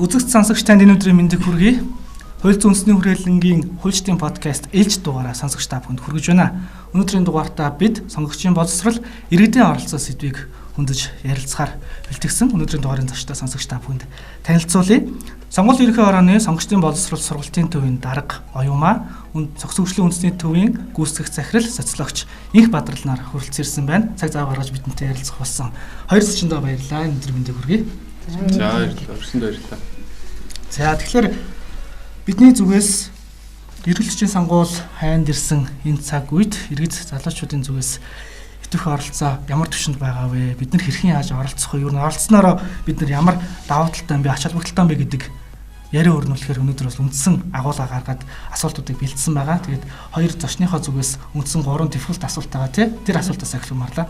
Үзэгч сонсогч танд энэ өдрийн мэндийг хүргэе. Хууль зүйн үндэсний хүрээлэнгийн хуульчдын подкаст ээлж дугаараа сонсогч та бүхэнд хүргэж байна. Өнөөдрийн дугаартаа бид сонгогчийн боловсрол, иргэдийн оролцоо сэдвийг хөндөж ярилцахаар бэлтгэсэн. Өнөөдрийн дугаарын зочдоо сонсогч та бүхэнд танилцуулъя. Сонгуул ерөнхий орооны сонгогчдын боловсрол сургалтын төвийн дарга Оюумаа, цогцөглөлийн үндэсний төвийн гүйцэтгэх захирал, социологч Инх Бадрал нар хүрэлцэн ирсэн байна. Цаг зав гаргаж бидэнтэй ярилцах болсон. Хоёр зочиндоо баярлалаа. Өнөөдөр мэндийг хүргэе. За баярлалаа. За тэгэхээр бидний зүгээс эрхлэгчийн сонгуул хайнд ирсэн энэ цаг үед иргэд залуучуудын зүгээс идэвх оролцоо ямар түвшинд байгаа вэ? Бид нар хэрхэн яаж оролцох вэ? Юу н оролцсноор бид нар ямар давуу талтай бэ, ач холбогдолтой бэ гэдэг яриа өрнүүлэхээр өнөөдөр бас үндсэн агуулга гаргаад асуултуудыг бэлдсэн байгаа. Тэгээд хоёр зочныхоо зүгээс үндсэн 3 дефолт асуулт байгаа тий. Тэр асуултаас эхлэх марлаа.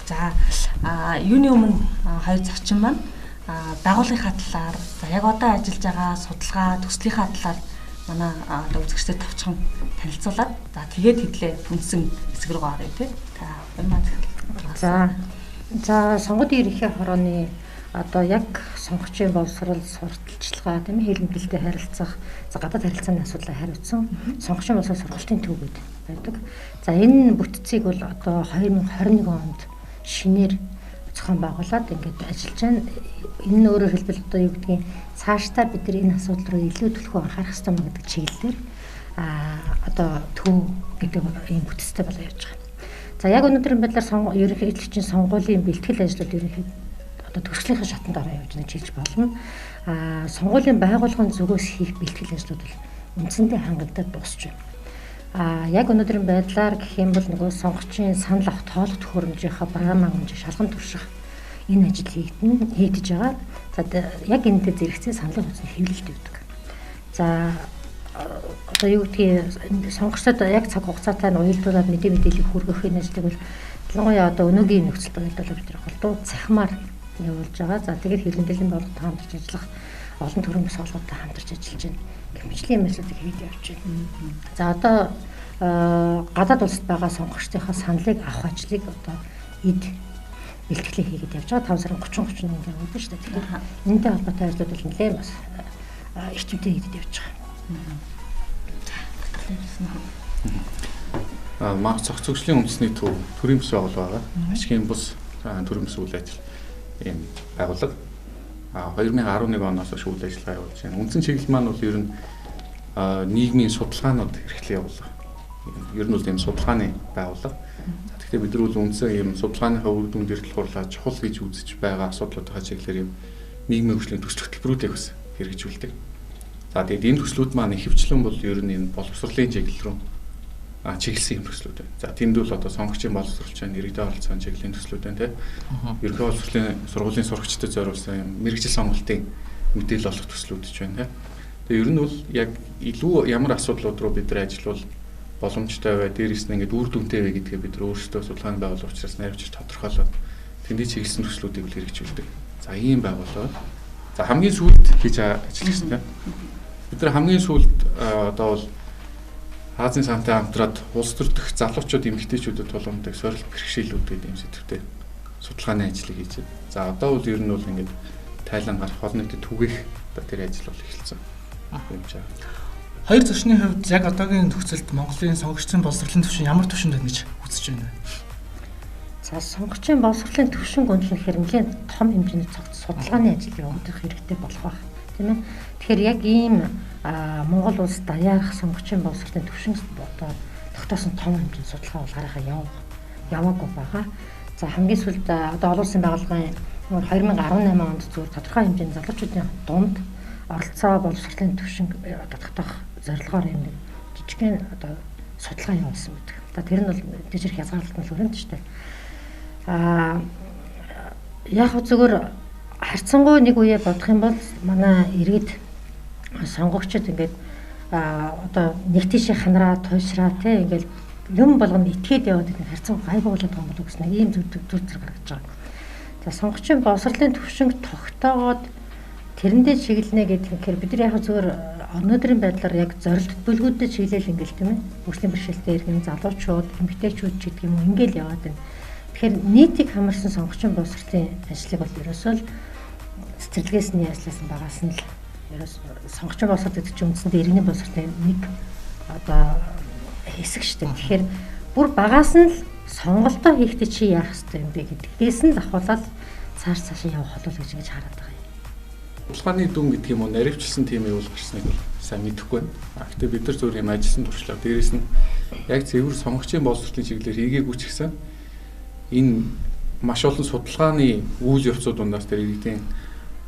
За юуны өмнө хоёр зочин маань байгууллагынхаа талаар за яг одоо ажиллаж байгаа судалгаа төслийнхаа талаар манай үзэгчдэд товчхон танилцуулаад за тэгээд хэдлээ үндсэн хэсэг рүү гаргая тий. За сонгуулийн ерөнхий хорооны одоо яг сонгогчийн боловсрол сурталчилгаа тийм хэлбэлтэй харилцах за гадаад харилцааны асуудлыг хариуцсан сонгогчийн боловсрол сургалтын төвүүд байдаг. За энэ бүтцийг бол одоо 2021 онд шинээр зохион байгуулад ингээд ажиллаж байна. Энэ нь өөрөөр хэлбэл одоо юу гэдгийг цаашдаа бид нар энэ асуудал руу илүү төлхөө анхаарах хэрэгтэй маа гэдэг чиглэлээр одоо төв гэдэг ийм бүтцтэй болоо явж байгаа. За яг өнөөдрийн байдлаар ерөнхий эзлэгчийн сонгуулийн бэлтгэл ажлууд ерөнхий одоо төгсгөлийн шатанд ороо явж байгаа гэж болно. Сонгуулийн байгууллагын зүгээс хийх бэлтгэл ажлууд бол үндсэндээ хангагдаад дуусч байна. Яг өнөөдрийн байдлаар гэх юм бол нөгөө сонгогчийн санал авах тоолох төхөөрөмжийнхаа програм хэмжээ шалган турших энэ ажил хийгдэж байгаа. За яг энэтэй зэрэгцээ саналын хугацааны хэвлэлт өгдөг. За одоо юу гэдгийг сонгогчдод яг цаг хугацаатай нь уялдуулаад мэдээллийг хүргэх энэ ажлыг бол ялангуяа одоо өнөөгийн нөхцөлд уялдуулаад бид голдуу цахимаар явуулж байгаа. За тэгээд хэрэглээлийн бодлоготой хамтарч ажиллах олон төрлийн соолготой хамтарч ажиллаж байна. Хэмжлийн ажлуудыг хийж явж байна. За одоо гадаад улсад байгаа сонгогчдынхаа саналыг авах ажлыг одоо бэлтгэлээ хийгээд явж байгаа. 5 сарын 30-31 явагдана шүү дээ. Тэгэхээр энэтэй холбоотой ажлууд бол нэлээд бас эрчимтэй хийгээд явж байгаа. Мах цогцөглөлийн үндэсний төв төрийн бүс байгууллага байгаа. Ашигын бус төрийн бүс үйл ажил ийм байгууллага. 2011 оноос хойш үйл ажиллагаа явуулж байна. Үндсэн чиглэл маань бол ер нь нийгмийн судалгаанууд эрхлэн явуулга. Ер нь бол ийм судалгааны байгууллага. Тэгэхээр бид нар бол үндсэн ийм судалгааныхаа үр дүнд эртэл хурлаа чухал гэж үзэж байгаа асуудлуудынхаа чиглэлээр ийм нийгмийн хөгжлийн төсөл хөтөлбөрүүдийг бас хэрэгжүүлдэг. За тэгээд энэ төслүүд маань ихэвчлэн бол ер нь энэ боловсролын чиглэл рүү чиглэсэн юм төслүүд байна. За тэнд бол одоо сонгогчийн боловсролч, иргэдийн оролцоон чиглэлийн төслүүд байна тийм. Ерөнхий боловсролын сургуулийн сурагчдад зориулсан юм мэрэгжил сонголтын мэдээлэл олох төслүүд ч байна тийм. Тэгээ ер нь бол яг илүү ямар асуудлууд руу бид нар ажиллавал боломжтой бай, дээрээс нь ингээд үр дүнтэй вэ гэдгээ бид нар өөрсдөө судалгааны байгууллага учраас найруулж тодорхойлоод тэндээ чиглэсэн төслүүдийг л хэрэгжүүлдэг. За ийм байгууллага. За хамгийн сүүлд хийж ажилласан тийм. Бид нар хамгийн сүүлд одоо бол Азийн сантай хамтраад улс төр дэх залуучууд эмэгтэйчүүдэд тулгамддаг сорилт бэрхшээлүүд гэдэг юм сэдвтэй судалгааны ажлыг хийж байна. За одоо бол ер нь бол ингээд Тайланд гарах олон нийтэд түгээх одоо тэр ажил бол эхэлсэн. Юм чаа. Хоёр зочны хувьд яг одоогийн нөхцөлд Монголын сонгогчдын боловсролын түвшин ямар түвшинд байна гэж үзэж байна вэ? За сонгогчдын боловсролын түвшин гондлохоор нэлээд том хэмжээний судалгааны ажил явагдах хэрэгтэй болох байх. Тийм ээ. Тэгэхээр яг ийм Монгол улс даяарх сонгогчдын боловсролын түвшин одоо тогтоосон том хэмжээний судалгаа бол гарахаа яваагүй байгаа. За хамгийн сүүлд одоо олон улсын байгууллагын 2018 онд зөвхөн тодорхой хэмжээний залуучуудын дунд оролцоо боловсролын түвшин одоо тогтоох зорилгоор юм жижигхэн одоо судалгаа явуулсан гэдэг. За тэр нь бол дэжирх хязгаарлалт нь хүрээнд шүү дээ. Яг зөвхөн харьцангуй нэг үе бодох юм бол манай иргэд сонгогчд ингээд одоо нэг тийшээ ханараа туйшраа те ингээд юм болгонд итгээд яваад нэг харьцангуй гайгүй болоод байгаа юм болов гэсэн ийм зүр гаргаж байгаа. За сонгогчийн боловсролын түвшинг тогтоогоод тэрэндээ чиглэнэ гэхээр бид нар яг зөвхөн өнөөдрийн байдлаар яг зорилт бүлгүүдэд чиглэл ингээл тийм ээ. Хөгжлийн бэрхшээлтэй иргэн залуучууд, эмэгтэйчүүд ч гэдэг юм уу ингээл яваад байна. Тэгэхээр нийтийг хамарсан сонгогчийн боловсролын ажлыг бол ерөөсөө цэцэрлэгээс нь ясласан багаас нь л ерөөс сонгогчийн боловсрол гэдэг чинь үндсэндээ иргэний боловсролын нэг одоо хэсэг шүү дээ. Тэгэхээр бүр багаас нь л сонголтоо хийхдээ чи яах хэрэгтэй юм бэ гэдгээс нь давхуулаад цааш явах болов гэж ингэж хараад байгаа юм. Судалгааны дүн гэдэг юм уу, наривчлсан тийм юм бол гарсныг бол сайн мэдэхгүй байна. Гэхдээ бид нар зөвхөн юм ажилласан туршлага дээрээс нь яг цэвэр сонгогчийн боловсролын чиглэлээр хийгээгүй ч гэсэн энэ маш олон судалгааны үйл явцууд дундаас тэр иргэдийн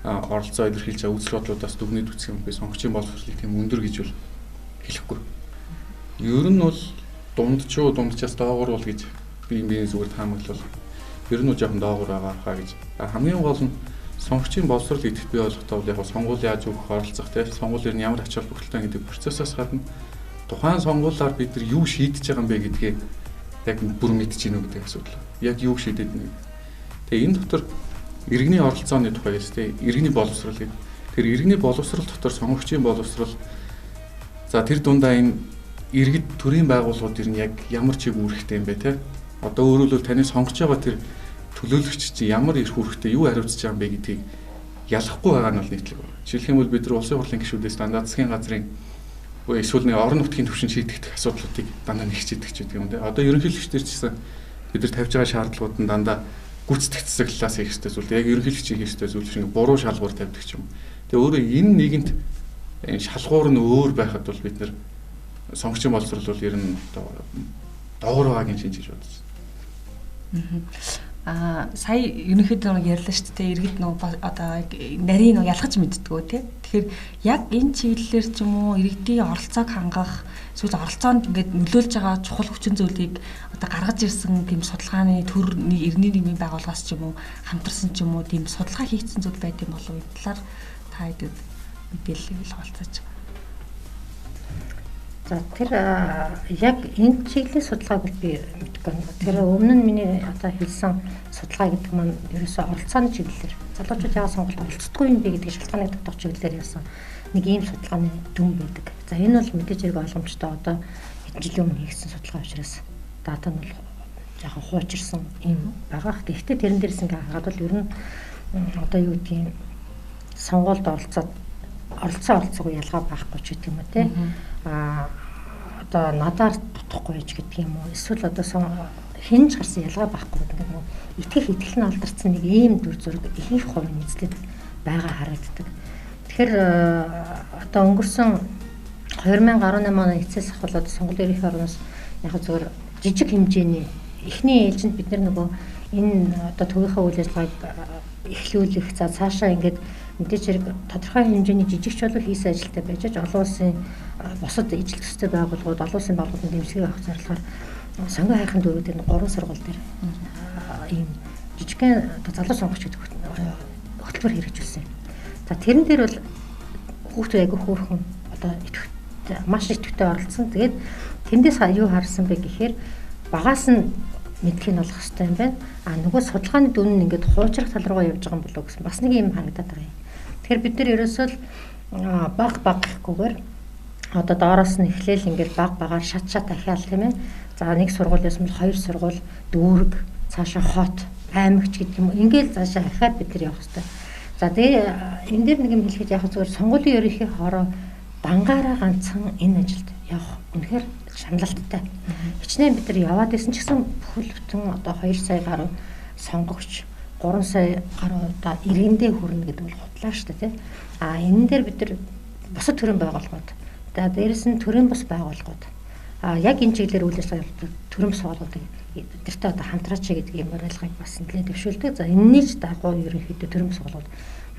оролцоо илэрхийлж байгаа үзэл бодлуудаас дүгнэж үзэх юм би сонгогчийн боловсролыг тийм өндөр гэж бол хэлэхгүй. Ер нь бол дундчаас доогуур бол гэж би зүгээр таамаглал ер нь жоохон доогуур байгаа хаа гэж. Хамгийн гол нь сонгогчийн боловсрол гэдэгт би ойлгохтой бол яг сонгуул яаж өгөх оролцох те сонгуул ер нь ямар ач холбогдолтой гэдэг процессоос гадна тухайн сонгуулиар бид нар юу шийдэж байгаа юм бэ гэдгийг яг бүр мэдэж гинэ гэдэг асуудал. Яг юу шийдээд нэг. Тэгээ энэ дотор иргэний оролцооны тухай те иргэний боловсрол гэдэг. Тэр иргэний боловсрол дотор сонгогчийн боловсрол за тэр дундаа энэ иргэд төрийн байгууллагууд ер нь яг ямар чиг үүрэгтэй юм бэ те. Одоо өөрөөр хэлбэл таны сонгож байгаа тэр төлөөлөгч чи ямар эрх үүрэгтэй юу хариуцж байгаа юм бэ гэдгийг ялахгүй байгаа нь бол нийтлэг байна. Жишээлх юм бол бид нар улсын хурлын гишүүдээс дандаа засгийн газрын эсвэл нэг орон нутгийн түвшин шийдэх асуудлуудыг дандаа нэгчээдэг ч гэдэг юм те. Одоо ерөнхийлөгчдэр ч гэсэн бид нар тавьж байгаа шаардлагууд нь дандаа гүйцэтгэх засаглалаас хийх ёстой зүйл. Яг ерөнхийлөгчийн хийх ёстой зүйл шиг буруу шалгуур тавьдаг ч юм. Тэгээ өөрөө энэ нэгэнт шалгуур нь өөр байхад бол бид нар сонгогчийн боловсрол бол ер нь доогуур байгаагийн шинжиж бодсон. Сая ерөнхийдөө ярьлаа шүү дээ. Иргэд одоо нарийн ялгаж мэддгүү тий. Тэгэхээр яг энэ чиглэлээр ч юм уу иргэдийн оролцоог хангах эсвэл оролцоонд ингээд нөлөөлж байгаа чухал хүчин зүйлийг одоо гаргаж ирсэн тийм судалгааны төр иргэний нийгмийн байгууллагаас ч юм уу хамтарсан ч юм уу тийм судалгаа хийгдсэн зүйл байт юм болов уу? Энэ талаар та хэд мэдээлэл хуваалцаач. За тэр яг энэ чиглэлийн судалгааг би мэдгүй байна. Тэр өмнө нь миний одоо хэлсэн судалгаа гэдэг маань ерөөсөө оролцооны чиглэлээр залуучууд яагаад сонголт оролцдоггүй юм бэ гэдэг шалтгааныг тогтоох чиглэлээр яасан нэг ийм судалгааны дүн байдаг. За энэ бол мэдээж хэрэг ойлгомжтой одоо хэдэн жилийн өмнө хийгдсэн судалгаа учраас дата нь бол жоохон хуучирсан юм байгаа. Гэхдээ тэрэн дээрс ингээ харахад бол ер нь одоо юу гэдгийг сонгуульд оролцоогүй ялгаа байхгүй ч гэдэг юм уу те. Одоо надаар дутхгүй ч гэдэг юм уу. Эсвэл одоо хинж гарсан ялгаа байхгүй гэдэг юм уу. Итгэл нь алдарсан нэг ийм дүр зураг ихэнх хувийн эзлэд байгаа харагддаг. Тэгэхээр одоо өнгөрсөн 2018 оны эцэс ахвал сонгуульд ирэх орноос яг зөвөр жижиг хэмжээний эхний ээлжинд бид нөгөө энэ одоо төвийнхөө үйл ажиллагааг эхлүүлэх за цаашаа ингээд мэдээж хэрэг тодорхой хэмжээний жижигч бол хийсэн ажилтай байж олон улсын бусад ижил төстэй байгууллагууд олон улсын байгууллагууд дэмжлэг авах зорилгоор сонгон хайрхан дөрөвдөр 3 сургууль дээр ийм жижигхэн залуу сонгогч гэдэг хөтөлбөр хэрэгжүүлсэн. За тэрэн дээр бол хүүхдүүд айгүй хөөрхөн одоо маш идэвхтэй оролцсон. Тэгээд тэндээс юу харсан бэ гэхээр багаас нь мэдхийн болох хэрэгтэй юм байна. Нөгөө судалгааны дүн нь ингээд хуучрах тал руугаа явж байгаа юм болов гэсэн бас нэг юм харагдаад байгаа юм. Тэгэхээр бид нар ерөөсөө л баг гэхгүйгээр одоо доороос нь эхлээл ингээд багаар шат ахиал тийм ээ. За нэг сургуулиас нь 2 сургууль, дүүрэг, цаашаа хот, аймагч гэдэг юм. Ингээд цаашаа ахиад бид нар явах хэрэгтэй. За тэгээ энэ дээр нэг юм хэлэхэд яг зүгээр сонгуулийн ерөнхий хороо дангаараа ганцхан энэ ажилд явах үнэхээр шаналлттай. Хичнээн бид нар яваад исэн ч гэсэн бүхэл бүтэн одоо 2 сая гаруй сонгогч 3 сая гаруй одоо иргэндээ хүрнэ гэдэг бол худлаа шүү дээ тий. Энэ дээр бид нар бусад төрийн байгууллагууд за дээрэс нь төрийн бус байгууллагууд яг энэ чиглэлээр үйл ажиллагаа явуулдаг төрийн бус байгууллагуудыг бидэртээ одоо хамтраач гэдэг юм барилгыг бас нэлээд дэвшүүлдэг. За энэний ч дагуу ерөнхийдөө төрийн бус байгууллагууд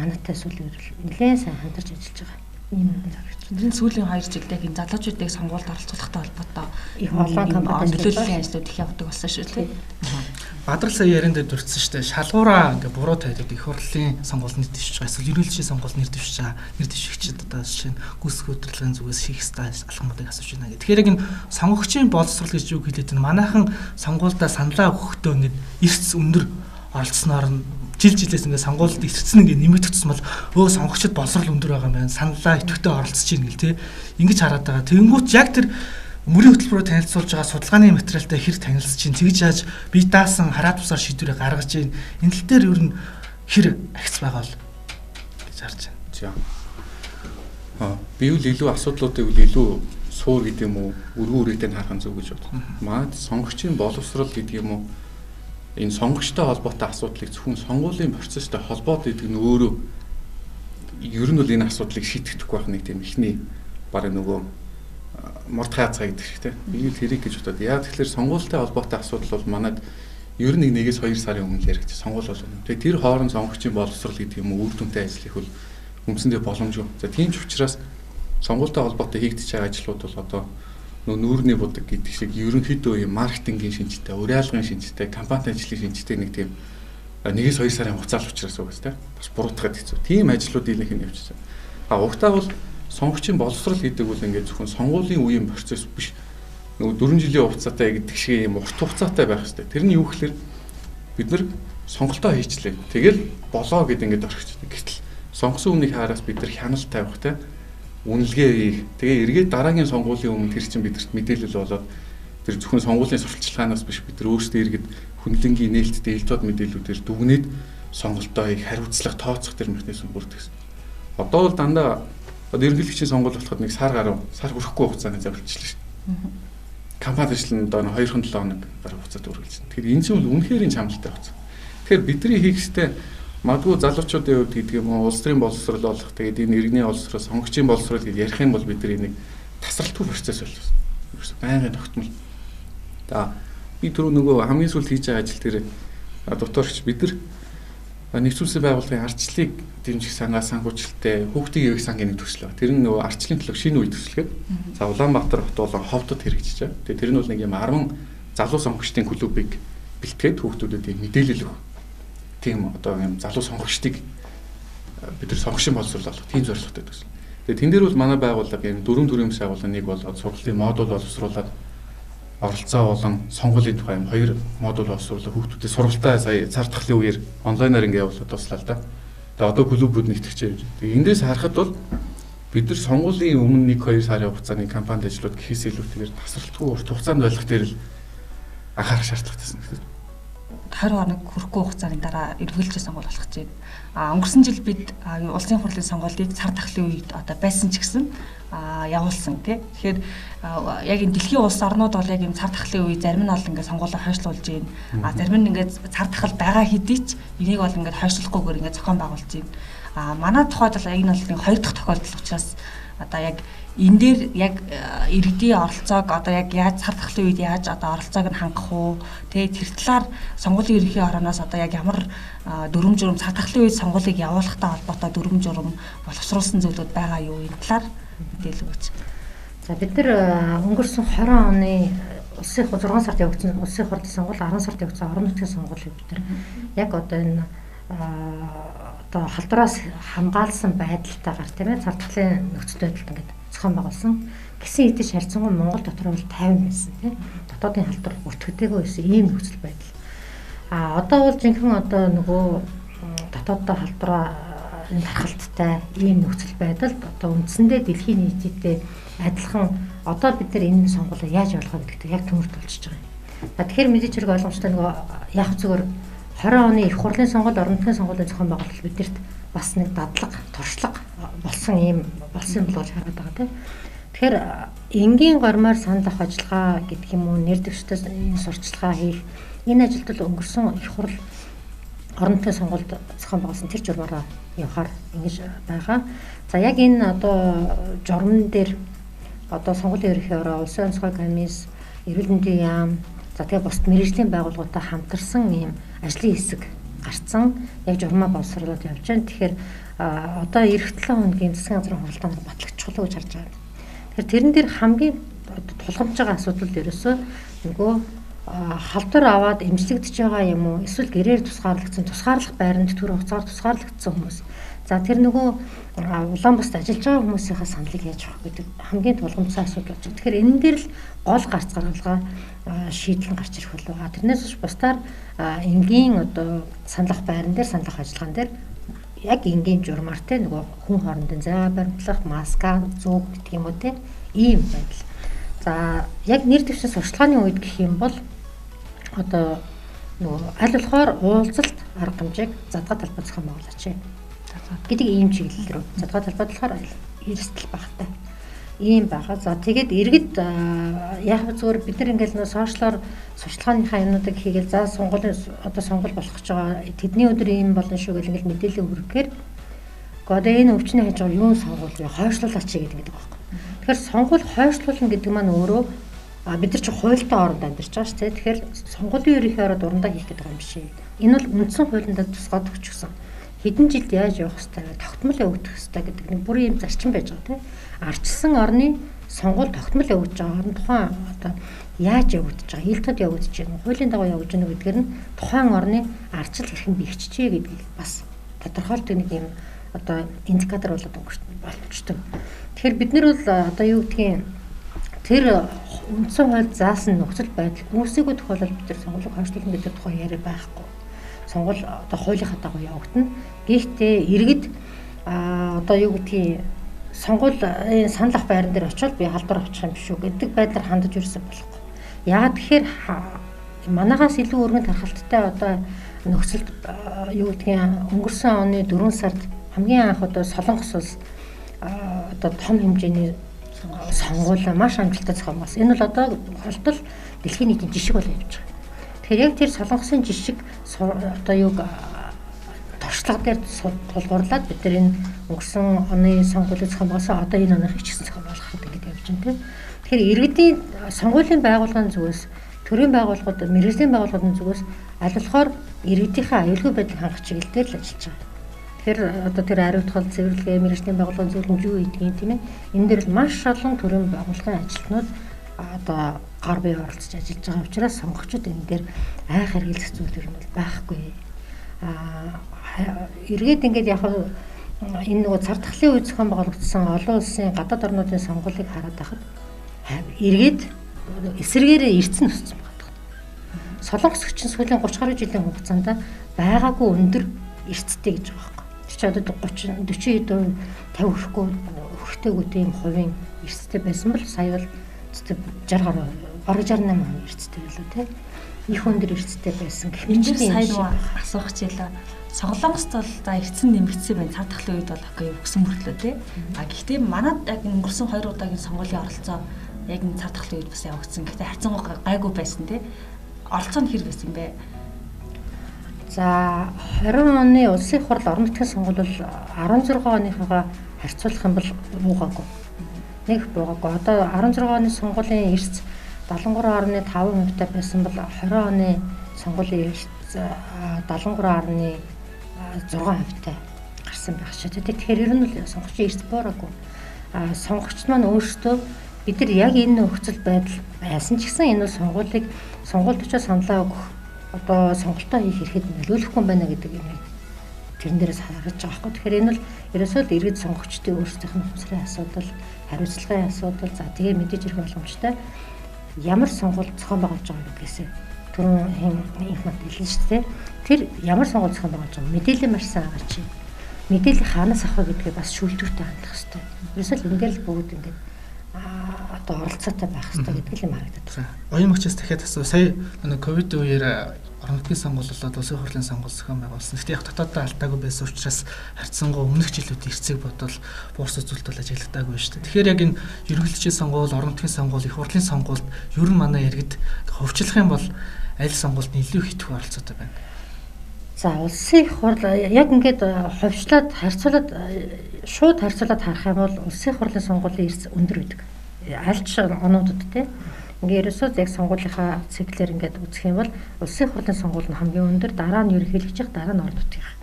манайтай сүүлийн үед нэлээд сайн хамтарч ажиллаж байгаа. Энэ сүүлийн 2 жилдээ энэ залуучуудыг сонгуульд оролцуулахтай холбоотой их олон компани нөлөөллийн ажлууд их явдаг болсон шүү дээ. Бадрал сая ярин дээр дурдсан шүү дээ. Шалгуураа ингээ буруу тавьдаг их хурлын сонгуульд нэр дэвшиж байгаа. Эсвэл ерөнхийлөгчийн сонгуульд нэр дэвшиж байгаа. Нэр дэвшигчид одоо жишээ нь гүйцэтгэх удирдлагын зүгээс хийх стайл алхмуудыг асууж байна гэх. Тэгэхээр яг энэ сонгогчийн боловсрол гэж юу хэлээд байна. Манайхан сонгуульдаа саналаа өгөхдөө ингээд эрс өндөр оролцсноор нь жилээс ингээд сонгуульд ирсэн ингээд нэмэгдчихсэн бол сонгогчд боловсрол өндөр байгаа юм байна. Саналаа идэвхтэй оролцож ийн гэл те. Ингэж хараад байгаа. Тэнгүүт яг тэр мөрийн хөтөлбөрөөр танилцуулж байгаа судалгааны материалтай хэр танилцж чинь тэгж яаж бие даасан хараад тусаар шийдвэрээ гаргаж ийн энэ тал дээр ер нь хэр агц байгаа бол гэж харж байна. Би үл илүү асуудлуудыг үл илүү суур гэдэг юм уу, өргөн үрээтэй харах нь зөв гэж боддог. Манайд сонгогчийн боловсрол гэдэг юм уу, энэ сонгогчтой холбоотой асуудлыг зөвхөн сонгуулийн процесстэй холбоод идэг нь өөрөө ер нь бол энэ асуудлыг шийдэхгүй байх нэг тийм ихний бараг нөгөө мордхай цаа гэдэг шиг тийм. Би тэрийг гэж бодод. Яа тэгэхээр сонгуультай холбоотой асуудал бол манайд ер нь 1-2 сарын өмнө яригдсан сонгуул бол. Тэгээ тэр хооронд сонгогчийн боловсрол гэдэг юм уу, үр дүнтэй ажил их бол үндсэндээ боломжгүй. За тийм ч учраас сонгуультай холбоотой хийгдэж байгаа ажлууд бол одоо нүүрний будаг гэдэг шиг ерөнхийдөө юм маркетингийн шинжтэй, уриалгын шинжтэй, компани ажлын шинжтэй нэг тийм 1-2 сарын хугацаал учраас угс тийм. Бас буруутгаад хэцүү. Тийм ажлуудыг нэг нь явуулчихсан. Угтаа бол сонгогчийн боловсрол гэдэг бол ингээд зөвхөн сонгуулийн үеийн процесс биш. Нөгөө 4 жилийн хугацаатай гэдэг шиг юм урт хугацаатай байх хэрэгтэй. Тэр нь юу гэхээр бид нар сонголтоо хийчлээ. Тэгэл болоо гэд ингээд орхичдаг. Гэтэл сонгосон үнийг хаараас бид нар хяналт тавих те үнэлгээ хийх. Тэгээ эргээд дараагийн сонгуулийн өмнө тэр чинь бидэрт мэдээлэл болоод тэр зөвхөн сонгуулийн сурталчилгаанаас биш бид нар өөрсдөө эргээд хүндлэнгийн нээлттэй элдвод мэдээллүүдээр дүгнээд сонголтоо хийх, хариуцлага тооцох тэр механизм бүрдгэсэн. Одоо бол дандаа ерөнхийлөгчийн сонгуул болоход нэг сар хүрэхгүй хугацааны завилчлаа шүү дээ. Компани ажил нь одоо 2-7 хоног гаруй хугацаад үргэлжилсэн. Тэгэхээр энэ чинь үнэхээр чамлалтай хугацаа. Тэгэхээр бидний хийх ёстой магадгүй залуучуудын хувьд гэдэг юм уу улс төрийн боловсрол болох тэгээд энэ иргэний боловсрол, сонгогчийн боловсрол гэж ярих юм бол бид нар энийг тасралтгүй процесс болсон. Байнгын тогтмол. За би түрүү нөгөө хамгийн сүүлд хийж байгаа ажил дээр докторч бид нар нэгдсэн улсын байгууллагын арчлыг дэмжих санхүүжилттэй хүүхдийн ивэх сангийн нэг төсөл байна. Тэр нь нөгөө арчлын төлөв шинэ үе төслгээд за Улаанбаатар хот болон ховдод хэрэгжиж байгаа. Тэгээ тэр нь бол нэг юм 10 залуу сонгогчдын клубыг бэлтгээд хүүхдүүдэд мэдээлэл өгөх. Тийм одоо юм залуу сонгогчдыг бид нар сонгогчийн боловсрол болох тийм зорилготой төсөл. Тэгээ тэн дээр бол манай байгууллага юм 4 төрлийн байгууллага нэг болоод сургалтын модуль боловсруулаад оролцоо болон сонгуулийн тухай 2 модуль боловсруулах хүүхдүүдэд сургалтаа сая цар тахлын үеэр онлайнаар ингээ явуулаад туслаа л да. Тэгээ одоо клубүүд нэгтгэж байна. Тэгээ эндээс харахад бол бид нар сонгуулийн өмнө 1-2 сарын хугацааны кампанид ажлууд гэхээс илүүтэйгээр тасралтгүй урт хугацаанд болох дээр л анхаарах шаардлагатайсан гэдэг. 20 хоног хүрэхгүй хугацааны дараа эргэлжээ сонгуул болох гэж байна. Өнгөрсөн жил бид улсын хурлын сонгуулийг цар тахлын үед одоо байсан ч гэсэн явуулсан тий. Тэгэхээр яг энэ дэлхийн улс орнууд бол яг энэ цар тахлын үе зарим нь бол ингээд сонгуулаа хойшлуулж байна. Зарим нь ингээд цар тахал байгаа хэдий ч энийг бол ингээд хойшлуулахгүйгээр ингээд зохион байгуулж байна. Манай тухайд бол энэ бол нэг 2 дахь тохиолдол учраас одоо яг энэ дээр яг иргэдийн оролцоог одоо яг яаж цар тахлын үед яаж одоо оролцоог нь хангах уу тэгээ тэр талаар сонгуулийн ерөнхий орооноос одоо яг ямар дүрм журм цар тахлын үед сонгуулийг явуулахтай холбоотой дүрм журм боловсруулсан зүйлүүд байгаа юу энэ талаар мэдээлэл өгөөч. За бид нар өнгөрсөн 20 оны улсын 6 сард явагдсан улсын хурлын сонгуул 10 сард явагдсан орон нутгийн сонгуулийг бид нар яг одоо энэ одоо халдвараас хамгаалсан байдалтайгаар тийм ээ цар тахлын нөхцөл байдалд ингээд зохион байгуулсан. Гэсэн хэдий харьцангуй Монгол дотор бол 50 байсан тийм дотоодын халдвар өртгөдөгөө байсан ийм нөхцөл байдал. Одоо бол жинхэнэ одоо нөгөө дотооддоо халдвараа энэ тархалттай ийм нөхцөл байдалд одоо үндсэндээ дэлхийн нийтэд адилхан одоо бид нар энэ сонгуулийг яаж явуулах вэ гэдэгт яг төмөрт болчихж байгаа юм. Тэгэхээр мэдээж хэрэг ойлгомжтой нөгөө яг зүгээр 20 оны их хурлын сонгуул орон нутгийн сонгуулийн зохион байгуулалт бидэрт бас нэг дадлага, туршлага болсон бол хараад байгаа тийм. Тэгэхээр энгийн гормоор санал авах ажиллагаа гэдэг юм уу нэр дэвштэй энэ сурчлагаа хийх энэ ажилд бол өнгөрсөн их хурл орон нутгийн сонгуульд зохион байгуулсан тэр журмаараа явахаар ингэж байгаа. За яг энэ одоо журман дээр одоо сонгуулийн ерөнхий ороо, улсын онцгой комисс, эрүүл мэндийн яам, за тэгээ бусад мэргэжлийн байгууллагуудаа хамтарсан ийм ажлын хэсэг гарцсан яг журмаа боловсруулаад явж байна. Тэгэхээр одоо эх 7 хоногийн засгийн газрын хуралдаанд батлагдчихлоо гэж харж байгаа. Тэгэхээр тэрэн дээр хамгийн тулгамж байгаа асуудал ерөөсөө нөгөө халдвар аваад эмчлэгдэж байгаа юм уу? Эсвэл гэрээр тусгаарлах байранд төр хугацаар тусгаарлагдсан хүмүүс. За тэр нөгөө Улаанбаатарт ажиллаж байгаа хүмүүсийнхээ саналыг яаж авах гэдэг хамгийн тулгамдсан асуудал болж байна. Тэгэхээр энэ дээр л гол гарц гаргалгаа шийдэл гарч ирэх болов. Тэрнээс биш бусдаар энгийн одоо саналах байран дээр саналах ажиллагаан дээр яг энгийн журмаар те нөгөө хүн хоорондын зайгаа баримтлах, маска зүүх гэдэг юм уу те ийм байдал. За яг нэр дэвшин сурчлагын үед гэх юм бол одоо нөгөө аль болохоор уулзалт арга хэмжээг задгаа талбай зохион байгуулаач гэдэг ийм чиглэл рүү. Задгаа талбай болохоор эрсдэл багтай. Ийм байгаа. За тэгээд иргэд яг зүгээр бид нар ингээл нөө сошиалор сурчлагынхаа юмнуудыг хийгээл за сонгол болох гэж байгаа. Тэдний өдөр ийм болно шүү гэл ингээл мэдээлэл өгөхээр гэхдээ энэ өвчнөө хийж байгаа юу сонгуул юу хойшлуулаач гэдэг байгаа байхгүй. Тэгэхээр сонгуул хойшлуулна гэдэг маань өөрөө бид нар ч хуультай оронд амьдарч байгаа шүү дээ. Тэгэхээр сонгуулийн ерөнхий ороод урандаа хийх гэдэг юм биш. Энэ бол үндсэн хуулиндаа тусгаад өгчихсөн. Хэдэн жилд яаж явах хэвээр тогтмол явагдах хэвээр гэдэг нэг бүрийн юм зарчим байж байгаа тийм. Ардчилсан орны сонгуул тогтмол явагдаж байгаа орн тухайн одоо яаж явагдаж байгаа, хилтэд явагдаж байна, хуулийн дагуу явагдаж байна гэдгээр нь тухайн орны ардчил хэрхэн бэхжижээ гэдгийг бас тодорхойлдог нэг юм одоо индикатор болоод болчихдог. Тэгэхээр бид нар бол одоо юу гэдгийг тэр үндсэн хууль заасан нөхцөл байдал үүсээгүй тохиолдолд бид нар сонгуулийг хойшлуулна гэдэг тухай яриа байхгүй. Сонгуул одоо хуулийнхаа дагуу явагдана. Гэхдээ иргэд одоо юу гэдгийг сонгуулийн санал ах байран дээр очиод би халдвар авчих юм биш үү гэдэг байдлаар хандаж ирсэн болохгүй. Яагаад тэгэхээр манайхаас илүү өргөн тархалттай одоо нөхцөлд юу гэдгийг өнгөрсөн оны 4 сард хамгийн анх одоо Солонгос улс одоо том хэмжээний сонгуул маш амжилттай зохиомжсон. Энэ бол одоо холбол дэлхийн нийтийн жишг бол явж байгаа. Тэгэхээр яг тэр Солонгосын жишг одоо юг туршлага дээр тулгуурлаад бид нар энэ өнгөрсөн оны сонгуулийн зохиомжсон одоо энэ оных ч гэсэн зохиомжлох гэдэг явж байна тийм. Тэгэхээр иргэдийн сонгуулийн байгууллагын зүгээс төрийн байгууллагууд, мэргэжлийн байгууллагын зүгээс аль болохоор иргэдийнхээ аюулгүй байдлыг хангах чиглэлээр л ажиллаж байгаа. Тэгэхээр одоо тэр ариутгал цэвэрлэгээ мэргэжлийн байгууллагын зөвлөмж юу гэдгийг тийм ээ. Энэ дээр л маш олон төрийн байгууллагын ажилтнууд одоо гар бие оролцож ажиллаж байгаа учраас сонгогчид энэ дээр айх хэрэглэх зүйл юм бол байхгүй. Эргээд ингээд яг энэ нөгөө цар тахлын үе зохион байгуулагдсан олон улсын гадаад орнуудын сонгуулийг хараад байхад эргээд эсрэгээрээ эрдсэн өссөн байгаа. Солонгос хүчин сүүлийн 30 гаруй жилийн хугацаанд байгаагүй өндөр эрсдэлтэй гэж байгаа байхгүй. Тэр чинь одоо 30 40% 50 хүрэхгүй хүртээгүү тийм хувийн эрсдэлтэй байсан бол сая бол 60 гаруй бараг 68% эрсдэлтэй байлаа тийм. Их өндөр эрсдэлтэй байсан гэх мэт сайн нөгөө асуух хичээлээ. Солонгост бол за эрдсэн нэмэгдсэн байна. Цар тахлын үед бол окей өгсөн мөртлөө тий. Гэхдээ манад яг өнгөрсөн 2 удаагийн сонгуулийн оролцоо яг энэ цар тахлын үед бас явагдсан. Гэхдээ харьцангуй гайгүй байсан тий. Оролцоо нь хэр байсан бэ? За 20 оны улсын хурал орон нутгийн сонгуул бол 16 оныхоо харьцуулах юм бол муугаагүй. Нэг буугаагүй. Одоо 16 оны сонгуулийн эрс 73.5% таа байсан бол 20 оны сонгуулийн эрс 73.6% таа гарсан байх шүү. Тэгэхээр ер нь л сонгогчийн эрс буураагүй. Сонгогчд маань өөрсдөө бид нар яг энэ нөхцөл байдал байсан ч гэсэн энэ сонгуульд очиж саналаа өгөх одоо сонголтоо хийх хэрэгэд нөлөөлөхгүй байна гэдэг юм. Тэрэн дээрээс харагдаж байгаа байхгүй. Тэгэхээр энэ бол ерөөсөө л иргэд сонгогчдын өөрсдийнх нь ухамсарын асуудал, хариуцлагын асуудал, за тэгээ мэдээж ирэх боломжтой ямар сонгуул зохион байгуулж байгаа гэдгээсээ түрүүн их мат хэлсэн шүү дээ. Тэр ямар сонгуул зохион байгуулж байгаа мэдээлэл маш сайн аваач. Мэдээлэл хаанаас авах вэ гэдгээ бас шүүлтүүртэй хандах хэрэгтэй. Ерөөсөө л ингээл бүгд ингээд одоо оролцоотой байх хэрэгтэй гэдэг юм харагдаад байна. Оюун багчаас дахиад асуу. Сая ковид үеэр орон нутгийн сонгуулиуд улсын хурлын сонгуул зохион байгуулсан. Гэхдээ яг дотооддоо алдаагүй байсан учраас харьцангуй өмнөх жилүүд эрцэг бодвол буурс үзүүлэлт бол ажиглагдаагүй шүү дээ. Тэгэхээр яг энэ ерөнхийлөгчийн сонгуул, орон нутгийн сонгуул, их хурлын сонгуульд ер нь манай иргэд хөвчлөх юм бол аль сонгуульд илүү их их оролцоотой байна. За улсын их хурл яг ингээд ховчлаад шууд харьцуулаад харах юм бол улсын их хурлын сонгуулийн эрс өндөр байдаг. Аль ч онуудад тийм ингээд ерөөсөө яг сонгуулийнхаа циклээр ингээд үзэх юм бол улсын их хурлын сонгуул нь хамгийн өндөр, дараа нь ерөнхийлөгч, дараа нь орон нутгийн.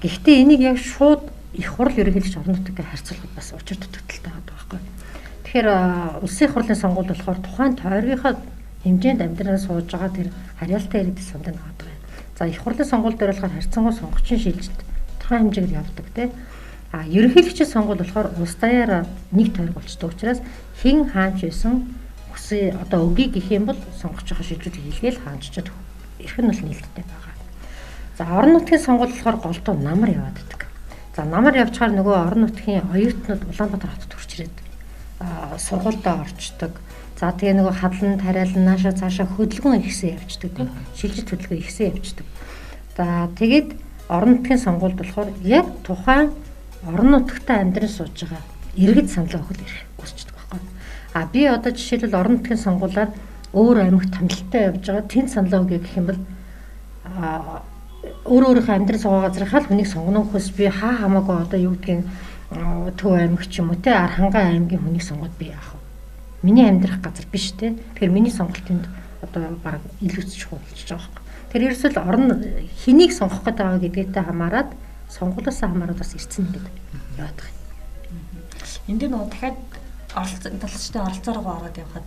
Гэхдээ энийг яг шууд их хурл ерөнхийлөгч орон нутгийн харьцуулахад бас учир дутагдaltaй байдаг байхгүй. Тэгэхээр улсын их хурлын сонгуул болохоор тухайн тойргийнхаа хэмжээнд амьдралаа сууж байгаа тэр харьяалтай иргэдэд сандаа наадаг. За их хурлын сонгуул дээр болохоор харьцангуй сонгогчийн шилжилт тухайн хэмжээгээр явдаг тийм. Ерөнхийлөгчийн сонгуул болохоор улс даяараа нэг тойрог болчтой учраас хэн хаанч байсан хүсээ одоо өгийг гэх юм бол сонгогчийн шилжүүлэлт хийлгээл хаанччад эрх нь бол нээлттэй байгаа. За орон нутгийн сонгуул болохоор голдуу намар яваад байдаг. За намар явчихаар нөгөө орон нутгийн оюутнууд Улаанбаатар хотод хурж ирээд сургуультай орчдөг. За тэгээ нөгөө хадлан тариалан наашаа цаашаа хөдөлгөөн ихсэн явждаг тийм. Шилжилт хөдөлгөөн ихсэн явждаг. За тэгээд орон нутгийн сонгуульд болохоор яг тухайн орон нутагтаа амьдран сууж байгаа иргэд саналаа өгөх ирэх хүсчихдээ байхгүй. А би одоо жишээлбэл орон нутгийн сонгуулиар өөр аймагт томилолттой явж байгаа тэнд саналаа өгье гэх юм бол өөрийнхөө амьдрал суугаа газрынхаа л хүнийг сонгоно гэхээс би хамаагүй одоо юу гэдгийг Төв аймаг ч юм уу те Архангай аймгийн хүнийг сонгоод би яах вэ? Миний амьдрах газар биш те. Тэгэхээр миний сонголтынд одоо баг илүү чухал болж байгаа байхгүй. Тэр ерөөсөл орон хэнийг сонгох гэдэг байгаа гэдгээтэй хамаарат сонгуулиасаа хамаарат бас ирсэн гэдэг яваад байгаа. Энд дээр нөгөө дахиад оролцогчтой оролцоороо ороод явхад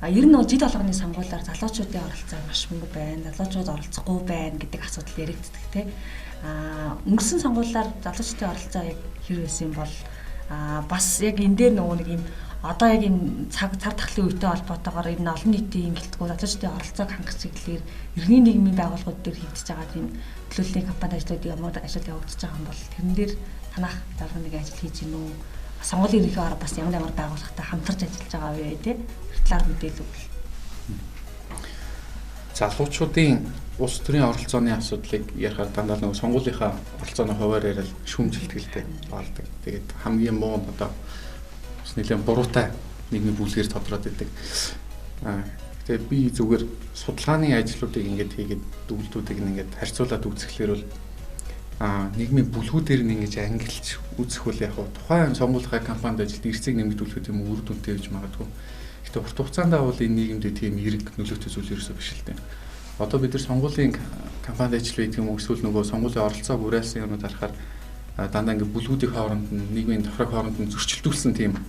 ер нь жид олгоны сонгуулиар залуучуудын оролцоо маш мөнгө байна. Залуучууд оролцохгүй байна гэдэг асуудал яригддаг те. Өнгөрсөн сонгуулиар залуучуудын оролцоо яг хэр байсан бол бас яг энэ дээр нөгөө нэг юм одоо яг энэ цаг тахлын үетэй холбоотойгоор энэ олон нийтийн гэлтгүү залуучуудын оролцоог хангах чиглэлээр иргэний нийгмийн байгууллагууд дээр хийгдэж байгаа тийм төлөвлөлийн кампани ажлуудыг ямар ажил явагдаж байгаа юм бол тэрэн дээр танах дарга нэг ажил хийж гинүү сонгуулийн ерөнхий арга бас ямар байгууллагатай хамтарч ажиллаж байгаа вэ те талаар мэдээлэл өгвөл. Залуучуудын улс төрийн оролцооны асуудлыг ярихаар дандаа нэг сонгуулийнхаа оролцооны хуваар яриад шүүмжилтгэлтэй болдог. Тэгээд хамгийн муу одоо бас нэлээд буруутай нийгмийн бүлгээр тодроод идэг. Тэгээд би зүгээр судалгааны ажлуудыг ингээд хийгээд дүгнэлтүүдийг ингээд харьцуулаад үзэхлээр бол нийгмийн бүлгүүдээр нь ингэж ангилж үзэх үл яг тухайн сонгуулийн кампанид ажилд эрсийг нэмэгдүүлэх юм үр дүнтэй гэж магадгүй. Гэхдээ урт хугацаанд бол энэ нийгэмд тийм эерэг нөлөөтэй зүйл ерөөсөө биш л дээ. Одоо бид нар сонгуулийн кампанид ажил хийх юм уу эсвэл нөгөө сонгуулийн оролцоог уриалсан юмуд харахаар дандаа ингээд бүлгүүдийн хооронд нь нийгмийн давхраг хооронд нь зөрчилдүүлсэн тийм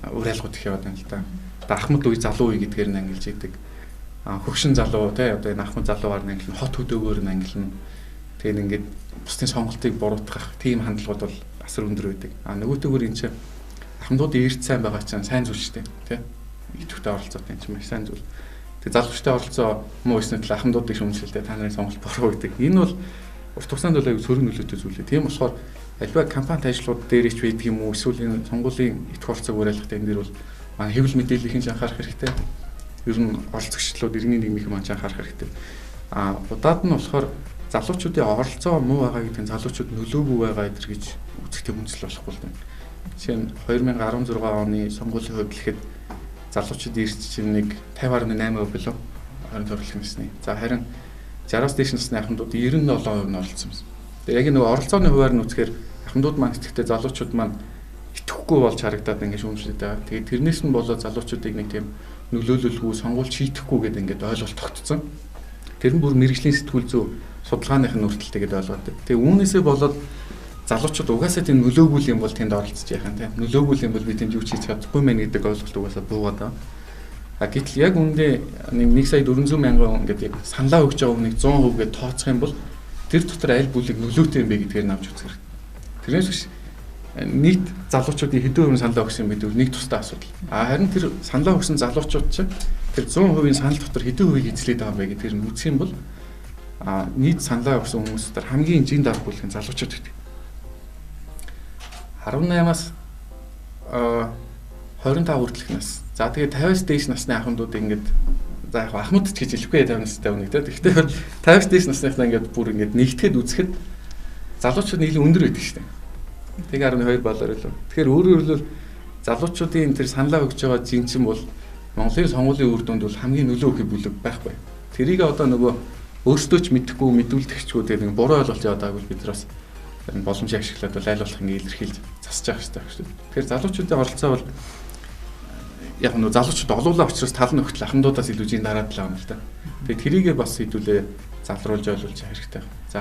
уриалгууд их яваад байна л да. Ахмад үе залуу үе гэдгээр нь ангилж идэг. Хөгшин залуу тий одоо энэ ахмад залуугаар нь ангилна, хот хөдөөгөөр нь ангилна. Тэгээд ингээд бусдын сонголтыг буруутгах тийм хандлагууд бол асар өндөр байдаг. Нөгөөтэйгөр энэ чинь ахмадуудын эрт сайн байгаа чинь сайн зүйл шүү дээ тий. Идэвхтэй оролцоотой юм чинь маш сайн зүйл. Тэгээд залуучтай оролцоо муу эсвэл ахмадуудыг шүүмжлэлтэй та нарын сонголт буруу гэдэг. Энэ бол урт хугацаанд бол аюу сөрөг нөлөөтэй зүйл. Тийм болохоор альва кампани ажлууд дээр ч байдаг юм уу эсвэл энэ сонгуулийн их оролцоог уриалгах энэ дэр бол манай хэвлэл мэдээллийнхэн анхаарах хэрэгтэй. Ер нь оролцогчдод иргэний нийгмийн маань анхаарах хэрэгтэй. Удаад нь болохоор залуучуудын оролцоо муу байгаа гэдэг нь залуучууд нөлөөгүй байгаа гэдэр гэж үзэхтэй үндэслэл болохгүй л байна. Жишээ нь 2016 оны сонгуулийн хувьд гэхэд залуучууд ирж чинь нэг 50.8% билүү 20 төрөлх насны. За харин 60-аас дээш насны ахмадууд 97% нь оролцсон юм. Тэгээ яг нэг оролцооны хуваар нь үзэхээр ахмадууд маань итгэхдээ залуучууд маань итгэхгүй болж харагдаад ингээд шүүмжлээд байгаа. Тэгээ тэрнээс нь болоод залуучуудыг нэг тийм нөлөөлөлгүй сонгуульд шийдэхгүй гэдэг ингээд ойлголт тогтцсон. Тэр нь бүр мэрэгжлийн сэтгүүл зүй судалгааных нь үрдэлтэйгээд ойлгоод. Тэгээ үүнээсээ болоод залуучууд угаасаа тийм нөлөөгүй юм бол тэнд оролцож яах юм те. Нөлөөгүй юм бол би тэнд юу ч хийж чадахгүй мэн гэдэг ойлголт угаасаа буугаад байна. Гэтэл яг үүндээ 1,400,000 ингээд яг саналаа өгч байгаа хүнийг 100% гээд тооцох юм бол тэр дотор аль бүлэг нөлөөтэй юм бэ гэдгээр нь авч үзэх хэрэгтэй. Тэрнээс биш нийт залуучуудын хэдэн хувийн саналаа өгсөн гэдэг нэг тустай асуудал. Харин тэр саналаа өгсөн залуучууд чинь тэр 100% санал дотор хэдэн хувийг эзлээд байгаа юм бэ гэдгээр нь үзэх юм бол нийт саналаа өгсөн хүмүүс дотор хамгийн жин дарах бүлэг нь залуучууд гэдэг. 18-аас 25 хүртэлх нас. За тэгээд 50-аас дээш насны ахмадууд ингээд за яг ахмад ч гэж хэлэхгүй 50 настай хүн гэдэг. Гэхдээ 50-аас дээш насныхаа ингээд бүр ингээд нэгтгэхэд үзэхэд залуучууд нь илүү өндөр байдаг шүү дээ. Тэг 12 болоор илүү. Тэгэхээр өөрөөр хэлбэл залуучуудын тэр саналаа өгж байгаа жинчин бол Монголын сонгуулийн үр дүнд бол хамгийн нөлөө өгөх бүлэг байхгүй. Тэрийг одоо нөгөө өөрсдөө ч мэдэхгүй мэдүүлдэгчгүй тэгээд нэг буруу ойлголт яваад байгааг бид нараас боломжийг ашиглаад бол аль болох ингэ илэрхийлж засаж явах хэрэгтэй шүү дээ. Тэгэхээр залуучуудын оролцоо бол яг нь залуучууд олуулаа учраас тал нь өгтөл ахмадуудаас илүү жин дараад л байгаа юм л да. Тэгээд тэрийгээ бас хэдүүлээ залруулж ойлгуулж хэрэгтэй байна. За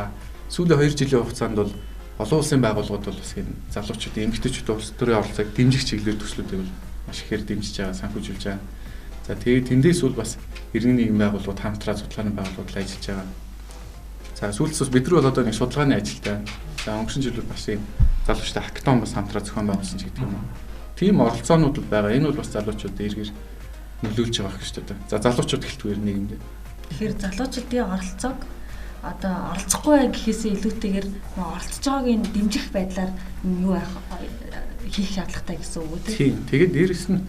сүүлийн 2 жилийн хугацаанд бол олон улсын байгууллагууд бол бас энэ залуучуудын эмэгтэйчүүд улс төрийн оролцоог дэмжих чиглэлээр төслүүдийг бол маш ихээр дэмжиж байгаа, санхүүжүүлж байгаа. За тэгээд тэндээс бол бас иргэний нийгмийн байгууллагууд хамтраа судалгааны байгууллагууд ажиллаж байгаа. За сүүлдээс бид нар бол одоо нэг судалгааны ажилтай. За өнгөрсөн жил бас энэ залуучтай хакатон бас хамтраа зохион байгуулсан ч гэдэг юм уу. Тийм оролцоонууд бол байгаа. Энэ бол бас залуучуудын эргээр нөлөөлж байгаа гэж байна. За залуучууд гэлтгээр нийгэмд. Тэгэхээр залуучуудын оролцоог одоо оролцохгүй гэхээсээ илүүтэйгээр оролцож байгааг нь дэмжих байдлаар юу хийх шаардлагатай гэсэн үг үү? Тийм. Тэгээд дээрэс нь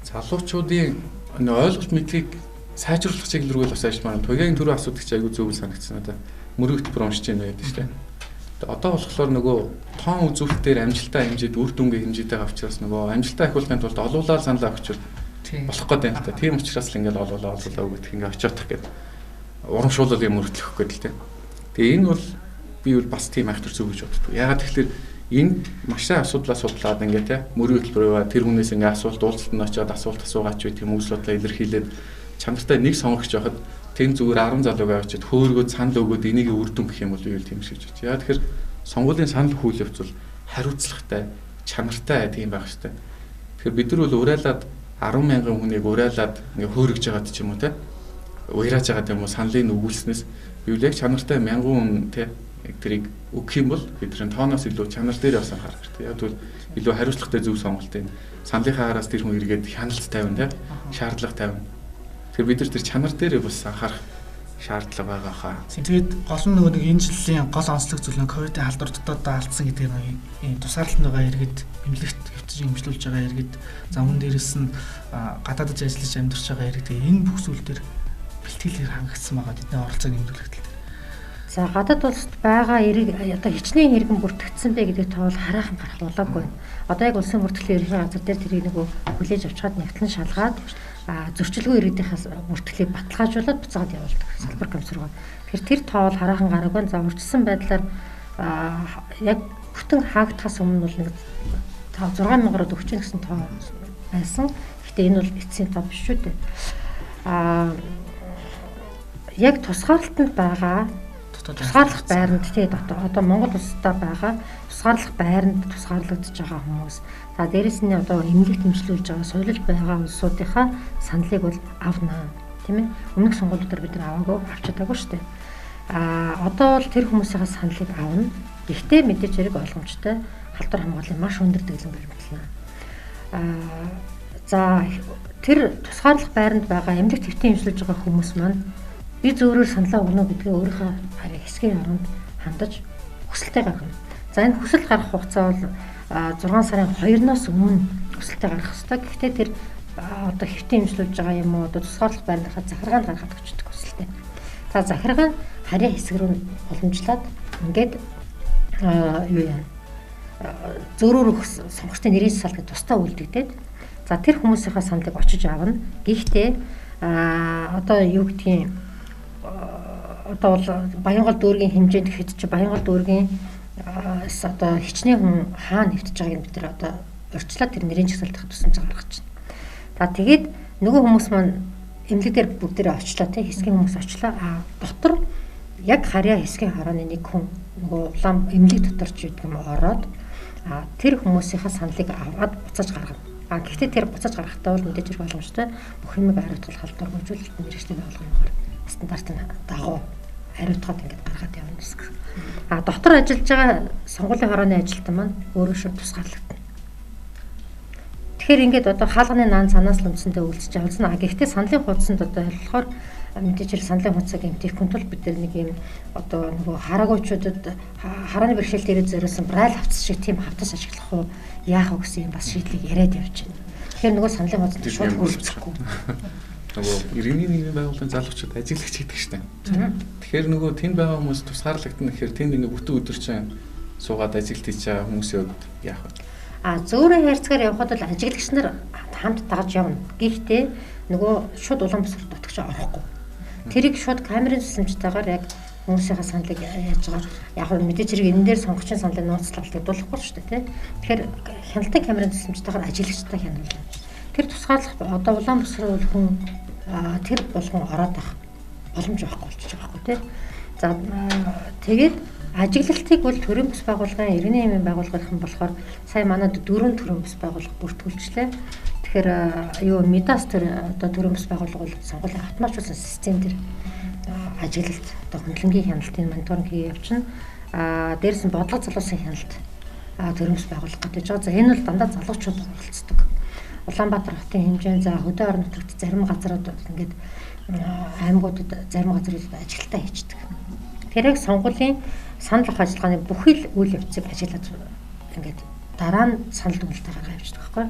залуучуудын ойлголт мэдлэгийг сайжруулах чиглэл рүү бас ажиллаж байна. Туяагийн төрөө асуудаг чи айгүй зөв санагдсан надад. Мөрөгт промшиж байна гэдэг чинь. Одоо болохоор нөгөө тоон үзүүлэлт дээр амжилтаа хэмжээд үр дүнгээ хэмжээтэй авчраас нөгөө амжилтаа ахиулахын тулд олуулаад санал авчвал болох гэдэг юм та. Тийм учраас л ингээд олуулаа гэдэг ингээд очиотах гэдэг урамшуулал юм өртлөх гэдэг л тийм. Тэгээ энэ бол би бол бас тийм айхтар зүг гэж боддог. Ягаад тэгэхээр энэ маш сайн асуудлаа судлаад ингээд те мөрийн хөтөлбөр тэр хүнээс ингээд асуулт уулзалт нь очиод асуулт асуугаач вэ тийм үйлслэлээ илэрхийлээд чанартай нэг сонгогч явахад тэн зүгээр 10 залуугаа очиод хөөргөө санал өгөөд энийг үр дүн гэх юм бол юу л тийм шиг гэж. Яа тэгэхээр сонгуулийн санал хүл явц бол хариуцлагатай, чанартай тийм байх хэрэгтэй. Тэгэхээр бид нар бол урайлаад 10,000 хүнийг урайлаад ингээ хөөргөж байгаад ч юм уу те уйрааж байгаа юм уу саналыг өгүүлснээс би яг чанартай 1000 хүн те тэрийг өгөх юм бол бидний тооноос илүү чанар дээр бас анхаарах хэрэгтэй. Яг бол илүү хариуцлагатай зөв сонголтын саналынхаа араас тэр хүн эргээд хяналт тавина те шаардлага тавина. Тэгэхээр бид нар тэр чанар дээр бас анхаарах шаардлага байгаа хаа. Тэгээд гол нь нөгөө нэг энэ жилийн гол онцлог зүйл нь ковидын халдвар дотоодоо алдсан гэдэг нь тусгаарлалт байгаа иргэд эмнэлэгт хэвчиж эмчилүүлж байгаа иргэд за мөн дээрэс нь гадаадд ажиллаж амьдарч байгаа иргэд энэ бүх зүйл дээр бэлтгэлээр хангагдсан байгаа бидний оролцоог нэмэгдүүлэх тал. За гадаад улсад байгаа эрэг одоо хичнээн хэрэгэн бүртгэгдсэн бэ гэдэг тоол хараахан гарах болоогүй. Одоо яг улсын бүртгэлийн ерөнхий газар дээр тэрийг нөгөө хүлээж авч чад нягтлан шалгаад зөрчилгүй иргэдийнхээс бүртгэлийг баталгаажуулаад буцаад явуулдаг салбар комиссаргаа. Тэгэхээр тэр тоол хараахан гараагүй. За урьдчилсан байдлаар яг бүтэн хаагдахаас өмнө бол нэг 6,000-аар өгч гэнэ гэсэн тоо байсан. Гэхдээ энэ бол эцсийн тоо биш шүү дээ. Яг тусгаарлалтанд байгаа тусгаарлах байранд тэгээд одоо Монгол улстай байгаа тусгаарлах байранд тусгаарлагдж байгаа хүмүүс. За дээрэс нь одоо эмнэлэгт дэмжлүүлж байгаа соёлж байгаа улсуудынхаа саналыг бол авнаа. Тийм ээ. Өмнөх сонгуулиудаар бид нар аваагүй авч чадаагүй шүү дээ. Одоо бол тэр хүмүүсийн саналыг авна. Гэхдээ мэдээж хэрэг ойлгомжтой халдвар хамгааллын маш өндөр дэглэм баримтлана. За тэр тусгаарлах байранд байгаа эмнэлэгт хэвтэн дэмжлүүлж байгаа хүмүүс маань би зөөрөөр саналаа өгнө гэдгээ өөрийнхөө хэсгийн оронд хандаж хүсэлтээ гаргана. За энэ хүсэлт гаргах хугацаа бол 6 сарын 2-оос өмнө хүсэлтээ гаргах хэрэгтэй. Гэхдээ тэр одоо хэвтэн дэмжлүүлж байгаа юм уу одоо тусгаарлах байрныхаа захиргаанд гаргахад өгчдөг хүсэлтээ. За захиргаа нь харьяа хэсэг рүү уламжлаад ингээд юу яа зөөрөөр сонгогчдын нэрийн сал гэж тусдаа үлдэгдээд за тэр хүмүүсийнхаа саналыг очиж авна. Гэхдээ одоо юу гэдгийг одоо бол Баянгол дүүргийн хэмжээнд гэхэд чи Баянгол дүүргийн одоо хичнээн хүн хаана нэвтэж байгааг бид нар одоо урьдчилаад тэр нэрийн чагсаалтын тусламж гаргаж байна. За тэгээд нөгөө хүмүүс маань эмнэлэг дээр бүгдээрээ очлоо тий хэсгийн хүмүүс очлоо. Дотор яг харьяа хэсгийн хорооны нэг хүн нөгөө улаан эмнэлэг дотор ч гэдэг юм ороод тэр хүмүүсийнхаа саналыг аваад буцааж гаргана. Гэхдээ тэр буцааж гаргахтаа бол мэдээж хэрэг боломжтой бүх юмыг хариуцлах халдвар хөгжүүлэлт мэргэжлийн байгууллагын стандартын дагуу хариуцаад ингээд гаргаад явна гэсэн. Дотор ажиллаж байгаа сонгуулийн хорооны ажилтан маань өөрөө шууд тусгаарлагдана. Тэгэхээр ингээд одоо хаалганы наан санаас л үндсэндээ үйлчж авалзна. Гэхдээ саналын хуудсанд одоо болохоор мэдээж хэрэг саналын хуудсыг эмтгэхийн тулд бид нэг юм одоо нөгөө хараагуйчуудад харааны бэрхшээл дээр зориулсан брайл хавцас шиг тийм хавтас ашиглах уу яах вэ гэсэн юм бас шийдлийг яриад явж байна. Тэгэхээр нөгөө саналын хуудсанд шууд хөрвчихгүй. Нөгөө иргэний нийгмийн байгууллагын залуучууд ажиглагч гэдэг шнэ. Тэгэхээр нөгөө тэнд байгаа хүмүүс тусгаарлагдана гэхээр тэнд ингээ бүтэн өдөржин суугаад ажилт хийж байгаа хүмүүсийн хувьд яах вэ? Зөөрийн хайрцгаар явхад бол ажиглагч нар хамт дагаж явна. Гэхдээ нөгөө шууд Улаанбаатар нутагч орохгүй. Тэрийг шууд камерын системтайгаар яг хүмүүсийнхаа саналыг яаж байгаа. Яг нь мэдээж хэрэг энэ дээр сонгогчийн саналыг нууцлалтыг дуулахгүй шүү дээ, тийм. Тэгэхээр хяналтын камерын системтайгаар ажиглагчтай хянуулна. Тэр тусгаарлах одоо Улаанбаатар бол хүн тэр болгон ороод байх боломж байхгүй болчихж байгаа байхгүй тийм. За тэгээд ажиглалтыг бол төрийн бас байгууллагын иргэний эмийн байгууллагын болохоор сая манад 4 төрийн бас байгууллага бүртгүүлжлээ. Тэгэхээр юу Медас төр одоо төрийн бас байгууллага бол сонгуулийн автоматжуулсан систем дээр ажиглалт одоо хөндлөнгийн хяналтын мониторинг хийе явчихна. Дээрс нь бодлого залуусын хяналт төрийн бас байгууллага гэж байгаа. За энэ бол дандаа залуучууд оролцдог. Улаанбаатар хотын хэмжээнд за хөдөө орон нутагт зарим газрууд ингээд аймагуудад зарим газрууд ажилтаа хийдэг. Тэр яг сонгуулийн санал авах ажиллагааны бүхэл үйл явцыг ажиглаад ингээд дараа нь санал дүгнэлтээ гаргаж явчихдаг байхгүй.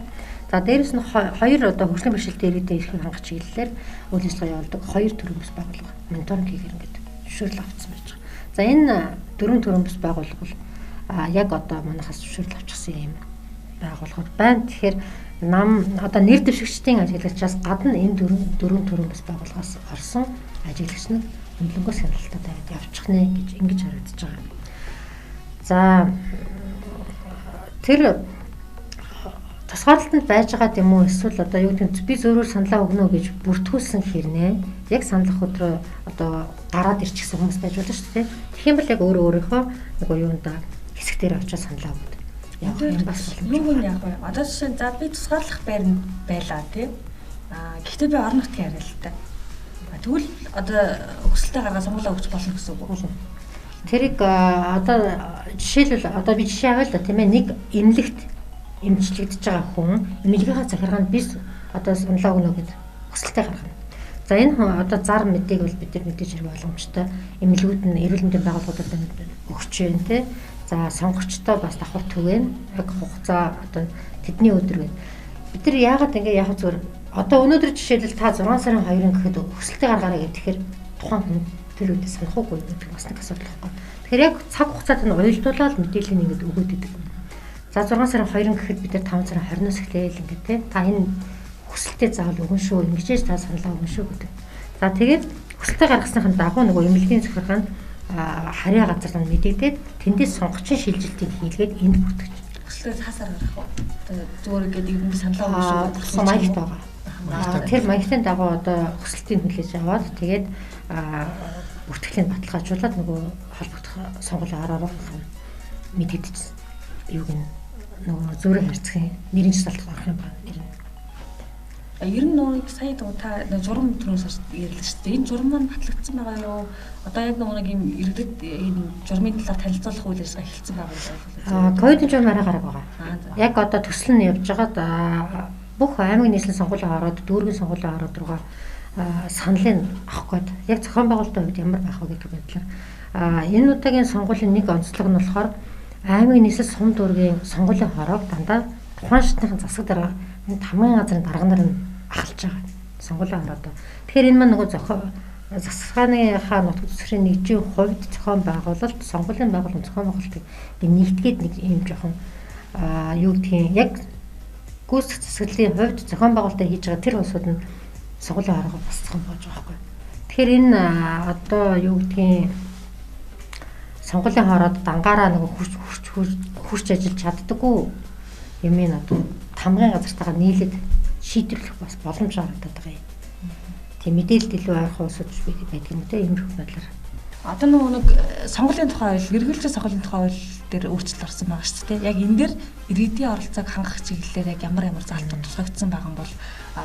За дээрэс нь хоёр одоо хөгжлийн бэрхшээлтэй иргэдэд эрхийг хангах чиглэлээр үйл ажиллагаа явуулдаг хоёр төрлийн бас байгууллага мониторинг хийхээр ингээд зөвшөөрөл авсан байж байгаа. За За энэ дөрвөн төрөмс байгууллага бол яг одоо манайхаас зөвшөөрөл авчихсан юм байгууллагууд байна. Тэгэхээр одоо нэр дэвшигчдийн ажиглагчаас гадна энэ дөрвөн төрөмс байгууллагаас орсон ажиглагч нь хөндлөнгөөс хяналтад тавиад явчих нэ гэж ингэж харагдаж байгаа. За тэр тусгаарлалтанд байж байгаа юм уу эсвэл одоо юу гэдэг би зөөрөөр саналаа өгнө гэж бүртгүүлсэн хэрнээ яг саналах өдрөө одоо гараад ирчихсэн хүмүүс байж болно шүү дээ. Тэгэх юм бол яг өөрийнхөө нэг юунда хэсгээр очиж саналаа өгд. Яг юм бас юу юм яг вэ? Одоо жишээ за би тусгаарлах байр байлаа тийм. Гэхдээ би орон нутгийн арай л та. Тэгвэл одоо өсөлтөө гаргаад сонгуулаа өгч болно гэсэн үг үү? Тэрийг одоо жишээлбэл одоо би жишээ авъя л да тийм ээ нэг эмнэлэгт эмчлэгдэж байгаа хүн эмнэлгийнхаа захиргаанд би одоо саналаа өгнө гэж хүсэлтээ гаргана. За энэ хүн одоо зар мэдээг бол бид нар мэдээж хэрэг боломжтой эмнэлгүүд нь эрүүл мэндийн байгууллагуудад өгч байна те. За сонгогчдоо бас давхар түгээн яг хугацаа одоо тэдний өдөр байна. Бид нар яагаад ингэ яг зүгээр одоо өнөөдөр жишээлбэл та 6 сарын 2-ын гэхэд хүсэлтээ гаргаарай гэхээр тухайн хүн тэр үедээ санахгүй гэдэг бас нэг асуудал байхгүй. Тэгэхээр яг цаг хугацаанд нь уялдуулаад мэдээлэл ингэж өгөөд идэг. За 6 сарын 2-ын гэхэд бид нар 5 сарын 20-наас эхлээл ингэ те. Та энэ хүсэлтээ заавал өгөн шүү. Ингэж та саналаа өгөн шүү гэдэг. За тэгээд хүсэлтээ гаргасныхын дагуу нөгөө эмнэлгийн захиргаанд харьяа газар нь мэдэгдээд тэндээс сонгогчийн шилжилтийг хийлгээд энд бүртгэж. Хүсэлтээ хасаар гарах уу? Одоо зүгээр ингээд юм саналаа өгөн шүү гэсэн маягт байгаа. Тэр маягтын дагуу одоо хүсэлтийг хүлээж аваад тэгээд бүртгэлийн баталгаажуулаад нөгөө холбогдох сонгуулийн араар мэдэгдчихсэн. Юуг нь нөгөө зөөрийн харьцагын нэрийн жишээлт гарах юм байна. Ер нь нөгөө сая та журам төрөөс ярьлаа шүү дээ. Энэ журам маань батлагдсан байгаа юу? Одоо яг нэг юм иргэдэд энэ журмын талаар танилцуулах үйл ажиллагаа эхэлсэн байгаа юу? Ковидын журам арай гараг байгаа. Яг одоо төсөл нь явж байгаад бүх аймаг нийслэлийн сонгуулийн ороод дүүргийн сонгуулийн ороод руугаа саналыг авах гээд яг зохион байгуулалтын хувьд ямар байх вэ гэдэг байдлаар энэ удаагийн сонгуулийн нэг онцлог нь болохоор аймаг нийслэл сум дүүргийн сонгуулийн хорог дандаа тухайн шатныхын засаг дараа энэ хамгийн газрын дарганаар нь ахалж байгаа сонгуулийн хороод. Тэгэхээр энэ маань нөгөө засагааныхаа нутаг дэвсгэрийн нэгжийн хувьд зохион байгуулалт сонгуулийн байгууллагын зохион байгуулалтыг нэгтгээд нэг юм жоохон юу гэдгийг яг гүйцэтгэх засаглалын хувьд зохион байгуулалтаа хийж байгаа тэр улсууд нь сонгуулийн хорогоо бас зохион байгуулж байгаа байхгүй. Тэгэхээр энэ одоо юу гэдгийг сонгуулийн хороод дангаараа нөгөө хурц ажиллаж чаддаггүй юм ин одоо тамгын газартайгаа нийлээд шийдвэрлэх бас боломж гаргадаг байгаа юм. Тийм мэдээлэл илүү авах улсууд байдаг юм те иймэрхүү байдлаар. Одоо нэг сонгуулийн тухай ойл, эргэлжлэх сонгуулийн тухай ойл дээр өөрчлөлт орсон байгаа шүү дээ. Яг энэ дээр иргэдийн оролцоог хангах чиглэлээр яг ямар залтууд тусгагдсан байгаа юм бол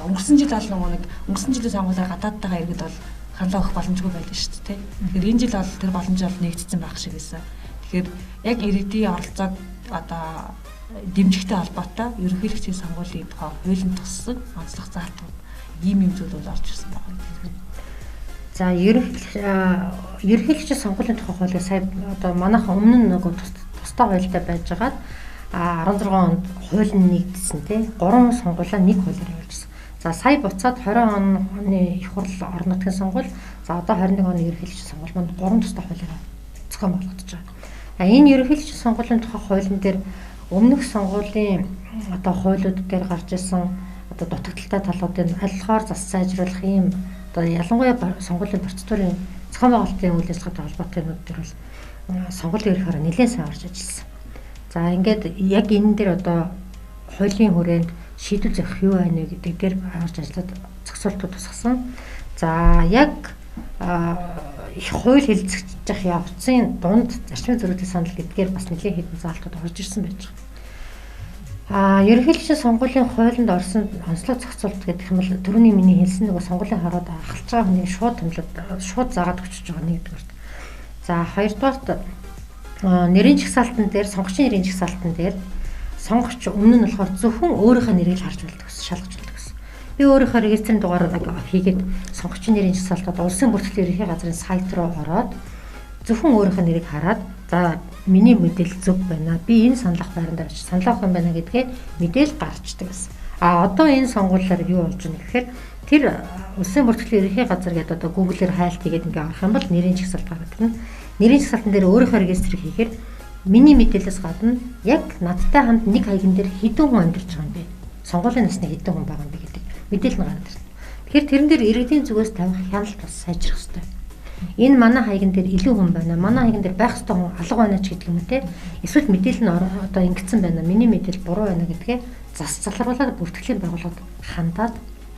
өнгөрсөн жил бол өнгөрсөн жилийн сонгуулиар гадаадтайгаа иргэд бол хандлага өгөх боломжгүй байлаа шүү дээ. Тэгэхээр энэ жил бол тэр боломж бол нэгдсэн байх шиг байсан. Тэгэхээр яг иргэдийн оролцоог одоо дэмжихтэй холбоотой ерөнхийлөгчийн сонгуулийн тухай хуулийн туссан онцлог заалтууд ийм зүйл бол орж ирсэн байна. За ерөнхийлөгчийн сонгуулийн тухай хуулийг сая одоо манайхан өмнө нь нөгөө тусдаа хуультай байж байгаад 16 онд хууль нь нэгдсэн тий 3 сонгуулаа нэг хуулиар явуулсан. За сая буцаад 20 оны их хурл орон нутгийн сонгуул за одоо 21 оны ерөнхийлөгчийн сонгуул маань 3 тусдаа хуулиар зохион болгогдож байгаа. Энэ ерөнхийлөгчийн сонгуулийн тухай хуулийн дээр өмнөх сонгуулийн одоо хуулиуд дээр гарч ирсэн одоо дутагдaltaй талуудын аль болохоор зас сайжруулах юм одоо ялангуяа сонгуулийн процедурын зохион байгуулалтын үйл ажиллагаатай холбоотой юмуд дээр бол сонгуулийн ерөнхиөр нэлээд сайн орж ажилласан. За ингээд яг энэ дээр одоо хуулийн хүрээнд шийдвэр зохих юу байна вэ гэдэг дээр орж ажиллаад зохицуултууд тусгасан. За яг их хууль хэлцэж явцын дунд зарчмын зөрүүлийн санал гэдгээр бас нэлээд хэдэн заалтууд орж ирсэн байж байгаа. Ерөнхийлөгчийн сонгуулийн хуулинд орсон онцлог зохицуулт гэдэг юм бол түрүүний миний хэлсэн нэг сонгуулийн хороод ахалж байгаа хүний шууд томлоод шууд заагаад өчөж байгаа нэгдүгээр. За хоёрдугаарт нэрийн жагсаалтан дээр сонгогчийн нэрийн жагсаалтан дээр сонгогч өмнө нь болохоор зөвхөн өөрийнхөө нэрийг харж болдог гэсэн шалгаж болдог гэсэн. Би өөрийнхөө регистрийн дугаараа хийгээд сонгогчийн нэрийн жагсаалтад улсын бүртгэлийн ерөнхий газрын сайт руу ороод зөвхөн өөрийнхөө нэрийг хараад за миний мэдээлэл зөв байна. Би энэ саналах байранд очиж саналах юм байна гэдгээ мэдээлэл гарчдаг гэсэн. Одоо энэ сонгуулиар юу болж байна гэхээр Тэр улсын бүртгэлийн ерөнхий газар гэдэг одоо Google-ээр хайлт хийгээд ингээ авах юм бол нэрийн жагсаалт гаргадаг нь. Нэрийн жагсаалтан дээр өөрийнхөө регистр хийхээр миний мэдээлэлээс гадна яг надтай хамт нэг хаягн дээр хэдэн хүн амьдарч байгаа юм бэ? Сонгуулийн насны хэдэн хүн байгаа юм бэ гэдэг мэдээлэл нь гараад ирсэн. Тэгэхээр тэрэн дээр иргэдийн зүгээс тавих хяналт бас сайжрах хэрэгтэй. Энэ манай хаягн дээр илүү хүн байна. Манай хаягн дээр байх ёстой хүн алга байна ч гэдэг юм те. Эсвэл мэдээлэл нь одоо ингэсэн байна. Миний мэдээлэл буруу байна гэдгээ зас залруулаад бүртгэлийн байгууллагад хандаад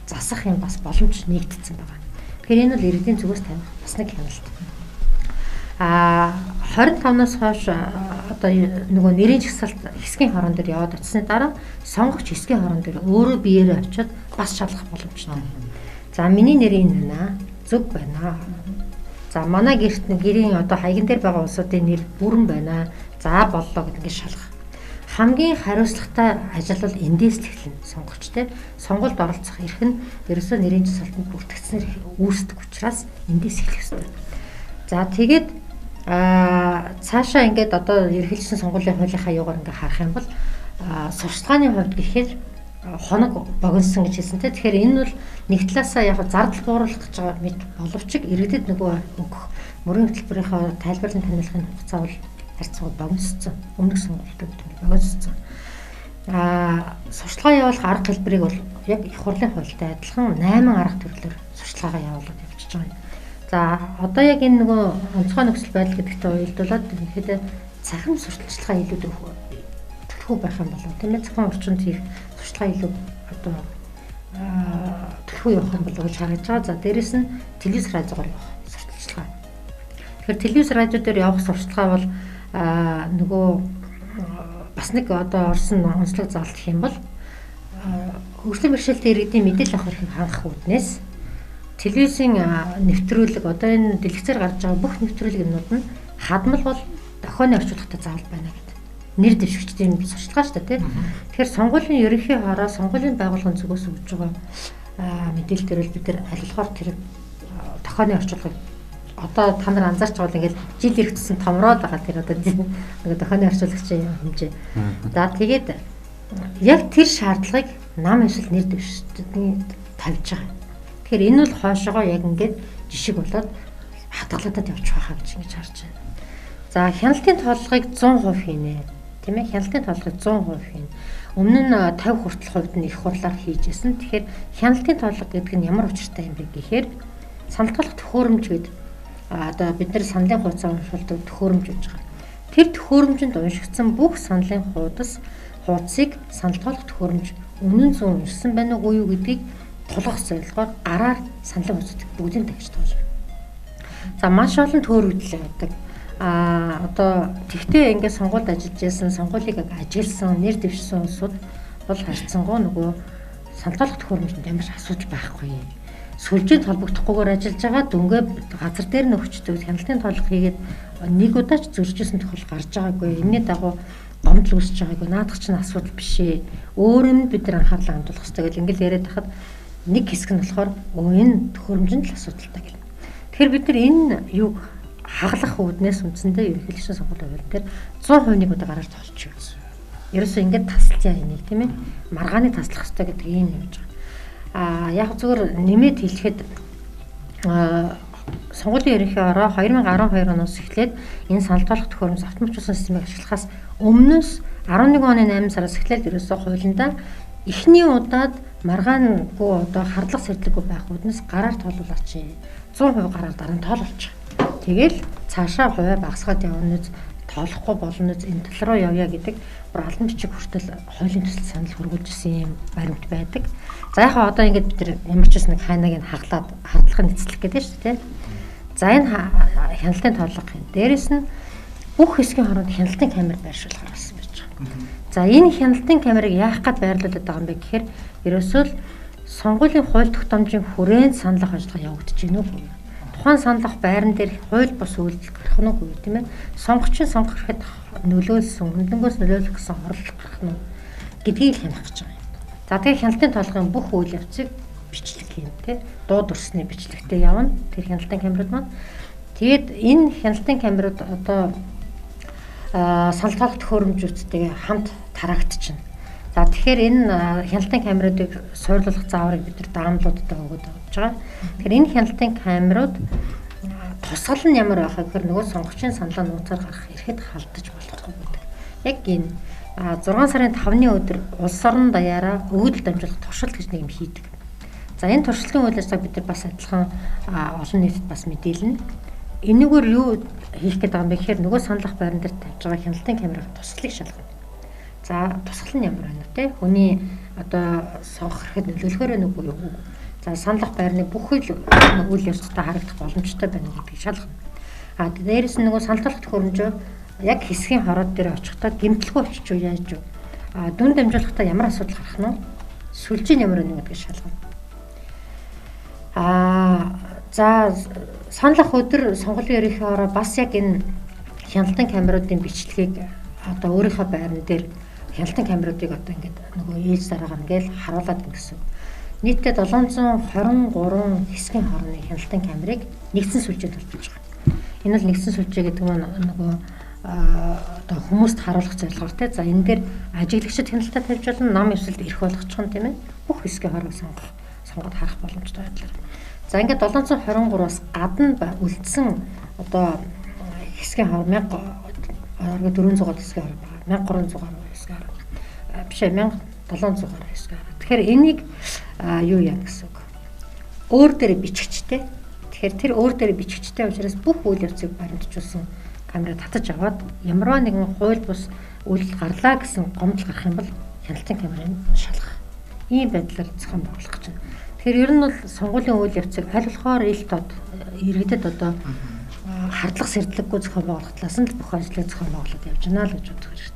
засах юм бас боломж нэгдсэн байгаа. Тэгэхээр энэ бол иргэдийн зүгээс тавих бас нэг хяналт. 25-наас хойш одоо нөгөө нэрийн жагсаалт хэсгийн хорон дээр яваад очсны дараа сонгогч хэсгийн хорон дээр өөрөө биеэрээ очиод бас шалгах боломжтой. За миний нэр энэ байна. Зөв байна. За манай гэрийн одоо хаягн дээр байгаа улсуудын нэр бүрэн байна. За боллоо гэдэг ингээд шалгах. Хамгийн хариуцлагатай ажил бол эндээс л эхэлнэ. Сонгогчтой сонголт оролцох эрх нь ерөөсөө нэрийн жагсаалтанд бүртгэгдсээр үүсдэг учраас эндээс эхлэх ёстой. За тэгээд цаашаа ингээд одоо ерөнхийлөгчийн сонгуулийн хуулийнхаа юугаар ингээд харах юм бол сурчлагын хувьд гэхээр хоног богиносон гэж хэлсэнтэй. Тэгэхээр энэ бол нэг талаасаа яг зардал бууруулах гэж байгаа мэд боловч иргэдэд нөгөө өгөх мөрийн хөтөлбөрийнхөө тайлбарлан таниулахын хугацаа бол харьцангуй богиноссон. Өмнөх сонгуультай богиноссон. Сурчлагаа явуулах арга хэлбэрийг бол яг их хурлын хуультай адилхан 8 арга төрлөөр сурчлагаа явуулаад явчихж байгаа юм. За одоо яг энэ нөгөө онцгой нөхцөл байдал гэдэгтэй уялдуулаад ихэд цахим сурталчилгаа илүү төлхөө байх юм болов тийм ээ. Цахим орчинд хийх сурталчилгаа илүү одоо төлхөө явах юм болов гэж харагдж байгаа. За дээрэс нь телевиз радиогоор явах сурталчилгаа. Тэгэхээр телевиз радио дээр явах сурталчилгаа бол нөгөө бас нэг одоо орсон онцлог заалт гэх юм бол хөгжлийн бэрхшээлтэй иргэдийн мэдээлэл авах эрхийг хангах үүднээс телевизийн нэвтрүүлэг одоо энэ дэлгэцээр гарч байгаа бүх нэвтрүүлгнүүд нь хадмал бол дохионы орчуулгатай заавал байна гэдэг. Нэр дэвшигчдийн сурчлагаа шүү дээ тийм. Тэгэхээр сонгуулийн ерөнхий хороо сонгуулийн байгууллагын зүгээс өгж байгаа мэдээлэл дээр бид нар алилгаар тэр дохионы орчуулгыг одоо та нар анзаарч байгаа бол ингээл жил иргэдсэн томроод байгаа тэр одоо нэг дохионы орчуулагчийн хэмжээ. За тэгээд яг тэр шаардлагыг нам эсвэл нэр дэвшигчдийн тавьж байгаа. Тэгэхээр энэ бол хойшоогоо яг ингээд жишг болоод хадгалагдаад явчих байхаа гэж ингэж харж байна. За хяналтын тооллогыг 100% хийнэ. Тийм ээ хяналтын тооллогыг 100% хийнэ. Өмнө нь 50 хүртэл хувьд нь их хурлаар хийжсэн. Тэгэхээр хяналтын тооллого гэдэг нь ямар учиртай юм бэ гэхээр санал тоолох төхөөрөмж гэдэг одоо бид нар саналын хуудасаар уншуулдаг төхөөрөмж гэж байгаа. Тэр төхөөрөмжөнд уншигдсан бүх саналын хуудасыг санал тоолох төхөөрөмж үнэн зөв уншсан байна уу юу гэдгийг тулгах зорилгоор гараар саналын хуудсыг бүгдийг тавьж тоолно. За маш олон төөрөгдөл байдаг. Одоо тэгтээ ингээд сонгуульд ажиллаж байсан, сонгуулийг ажигласан, нэр дэвшсэн улсууд бол харьцангуй нөгөө санал тоолох төхөөрөмжөнд ямар ч асууж байхгүй. Сүлжээнд холбогдохгүйгээр ажиллаж байгаа дүнгээ газар дээр нь өгчдөг хяналтын тооллого хийгээд нэг удаач зөржижсэн тохиол гарч байгаагүй. Энэний дагуу гомдол үүсэж байгаагүй. Наадах чинь асуудал биш ээ. Өөрөө нь бид нар анхаарлаа хандуулах хэрэгтэй гэл ингээд яриад байхад нэг хэсэг нь болохоор энэ төхөөрөмжөнд л асуудалтай гэл. Тэгэхээр бид нар энэ юг хаглах үүднээс үндсэндээ ерөнхийлөгчийн сонгуулийн хууль дээр 100% нэг удаа гараар тоолчих юм. Ерөөсөө ингээд тасалцсан энийг тийм ээ. Маргааны таслах хэрэгтэй гэдэг юм явж байгаа. Яг зүгээр нэмээд хэлэхэд сонгуулийн ерөнхий ороо 2012 оноос эхлээд энэ санал тоолох төхөөрөмж автоматжуулсан системийг ашиглахаас өмнөөс 11 оны 8 сараас эхлээд ерөөсөө хуулиндаа эхний удаад маргаангүй одоо хардлага сэрдэлгүй байх үүднээс гараар тоолуулаач. 100% гараар дараа нь тоололчих. Тэгэл цаашаа хувиа багасгаад явна үз тоолохгүй болно үз энэ тал руу явъя гэдэг бүр албан бичиг хүртэл хуулийн төсөл санал хөргүүлж ирсэн юм баримт байдаг. За яг одоо ингээд бид нар ямар ч нэг хайнаг нь хаглаад хардлагын эцэслэх гэдэг шүү дээ. За энэ хяналтын тооллого юм. Дээрэс нь бүх хэсгийн хооронд хяналтын камер байршуулах гаргасан байж байгаа. За энэ хяналтын камерыг яах гээд байрлуулад байгаа юм бэ гэхээр ерөөсөө л сонгуулийн хууль тогтоомжийн хүрээнд саналх ажиллагаа явагдаж байна уу? Тухайн саналх байран дээр хууль бус үйлдэл гарах нь үгүй тийм ээ. Сонгогчийн сонгох гэхэд нөлөөлсөн, хөндлөнгөөс нөлөөлөх гэсэн орлого гарах нь гэдгийг хянах гэж байгаа юм. За тэгээ хяналтын тоолгын бүх үйл явцыг бичлэг юм тий. Дууд өрсний бичлэгтэй явна. Тэр хяналтын камерууд маань. Тэгээд энэ хяналтын камерууд одоо санал тоолох төхөөрөмжүүдтэйгээ хамт тараагдчихна. За тэгэхээр энэ хяналтын камеруудыг суйрлуулах зааврыг бид нар даамлуудад өгöd авч байгаа. Тэгэхээр энэ хяналтын камерууд тусгал нь ямар байх вэ гэхээр нөгөө сонгогчийн саналаа нууцаар гарах ирэхэд халдаж болохгүй гэдэг. Яг энэ 6 сарын 5-ны өдөр улс орон даяараа өгөгдөл дамжуулах туршилт гэж нэг юм хийдэг. За энэ туршилтын үйл ажиллагааг бид нар бас адилхан олон нийтэд бас мэдээлнэ. Энэгээр юу хийх гэдэг юм бэ гэхээр нөгөө саналах байран дээр тавьж байгаа хяналтын камерын тусгалыг шалгана. За тусгал нь ямар байна вэ те? Хүний одоо сонгох хэрэгэд нөлөөлөхөөр нүггүй юу? За саналах байрны бүх үйл явцтай харагдах боломжтой байна гэдгийг шалгана. Дээрээс нь нөгөө саналуулах төхөөрөмжөө яг хэсгийн хороод дээр очихдаа гэмтэлгүй очиж уу яаж юу? Дүн дамжуулахдаа ямар асуудал гарах нь вэ? Сүлжээ ямар байна гэдгийг шалгана. За саналах өдөр сонгуулийн ерөнхийлөгөөрөө бас яг энэ хяналтын камеруудын бичлэгийг одоо өөрийнхөө байран дээр хяналтын камеруудыг одоо ингээд нөгөө ээж дараагаар ингээл харуулад гэсэн. Нийтдээ 723 хэсгийн хорны хяналтын камерыг нэгдсэн сүлжээнд төлөвлөж байгаа. Энэ бол нэгдсэн сүлжээ гэдэг нь нөгөө одоо хүмүүст харуулах зорилготой. За энэ дээр ажиглагчид хяналтаа тавьж болно, нам эвсэлд эрх болгочих юм тийм ээ. Бүх хэсгийн хорыг сонгоод харах боломжтой байдлаар. За ингээд 723-аас гадна үлдсэн одоо хэсгийн хор 1400 хэсгийн хор байгаа. 1300 хэсгийн хор. Биш 1700 хэсгийн хор. Тэгэхээр энийг юу яа гэсэн үг. Өөр дээр бичгчтэй. Тэгэхээр тэр өөр дээр бичгчтэй учраас бүх үйл явцыг баримтжуулсан камера татаж аваад ямарваа нэгэн хууль бус үйлдэл гарлаа гэсэн гомдол гарах юм бол хяналтын камерыг шалгах. Ийм байдлаар зохион байгуулах гэж байна. Тэгэхээр ер нь бол сонгуулийн үйл явцыг аль болохоор ил тод иргэдэд одоо хардлах сэрдлэггүй зохион байгуулах талаас нь бүх ажлыг зохион байгуулад явж байна л гэж бодох хэрэгтэй.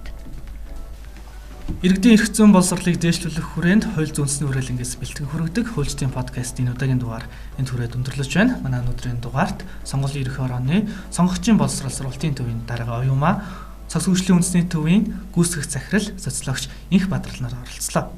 Иргэдийн эрх зүйн боловсролыг дээшлүүлэх хүрээнд хууль зүйн үндэсний хүрээлэнгээс бэлтгэн хүргэдэг хуульчдын подкастын удаагийн дугаар энд хүрээд өндөрлөж байна. Манай өнөөдрийн дугаарт сонгуулийн ерөнхий орооны сонгогчийн боловсрол сургалтын төвийн дарга оюумаа, цогц хөгжлийн үндэсний төвийн гүйцэтгэх захирал, социологч Инх Бадрал нар оролцлоо.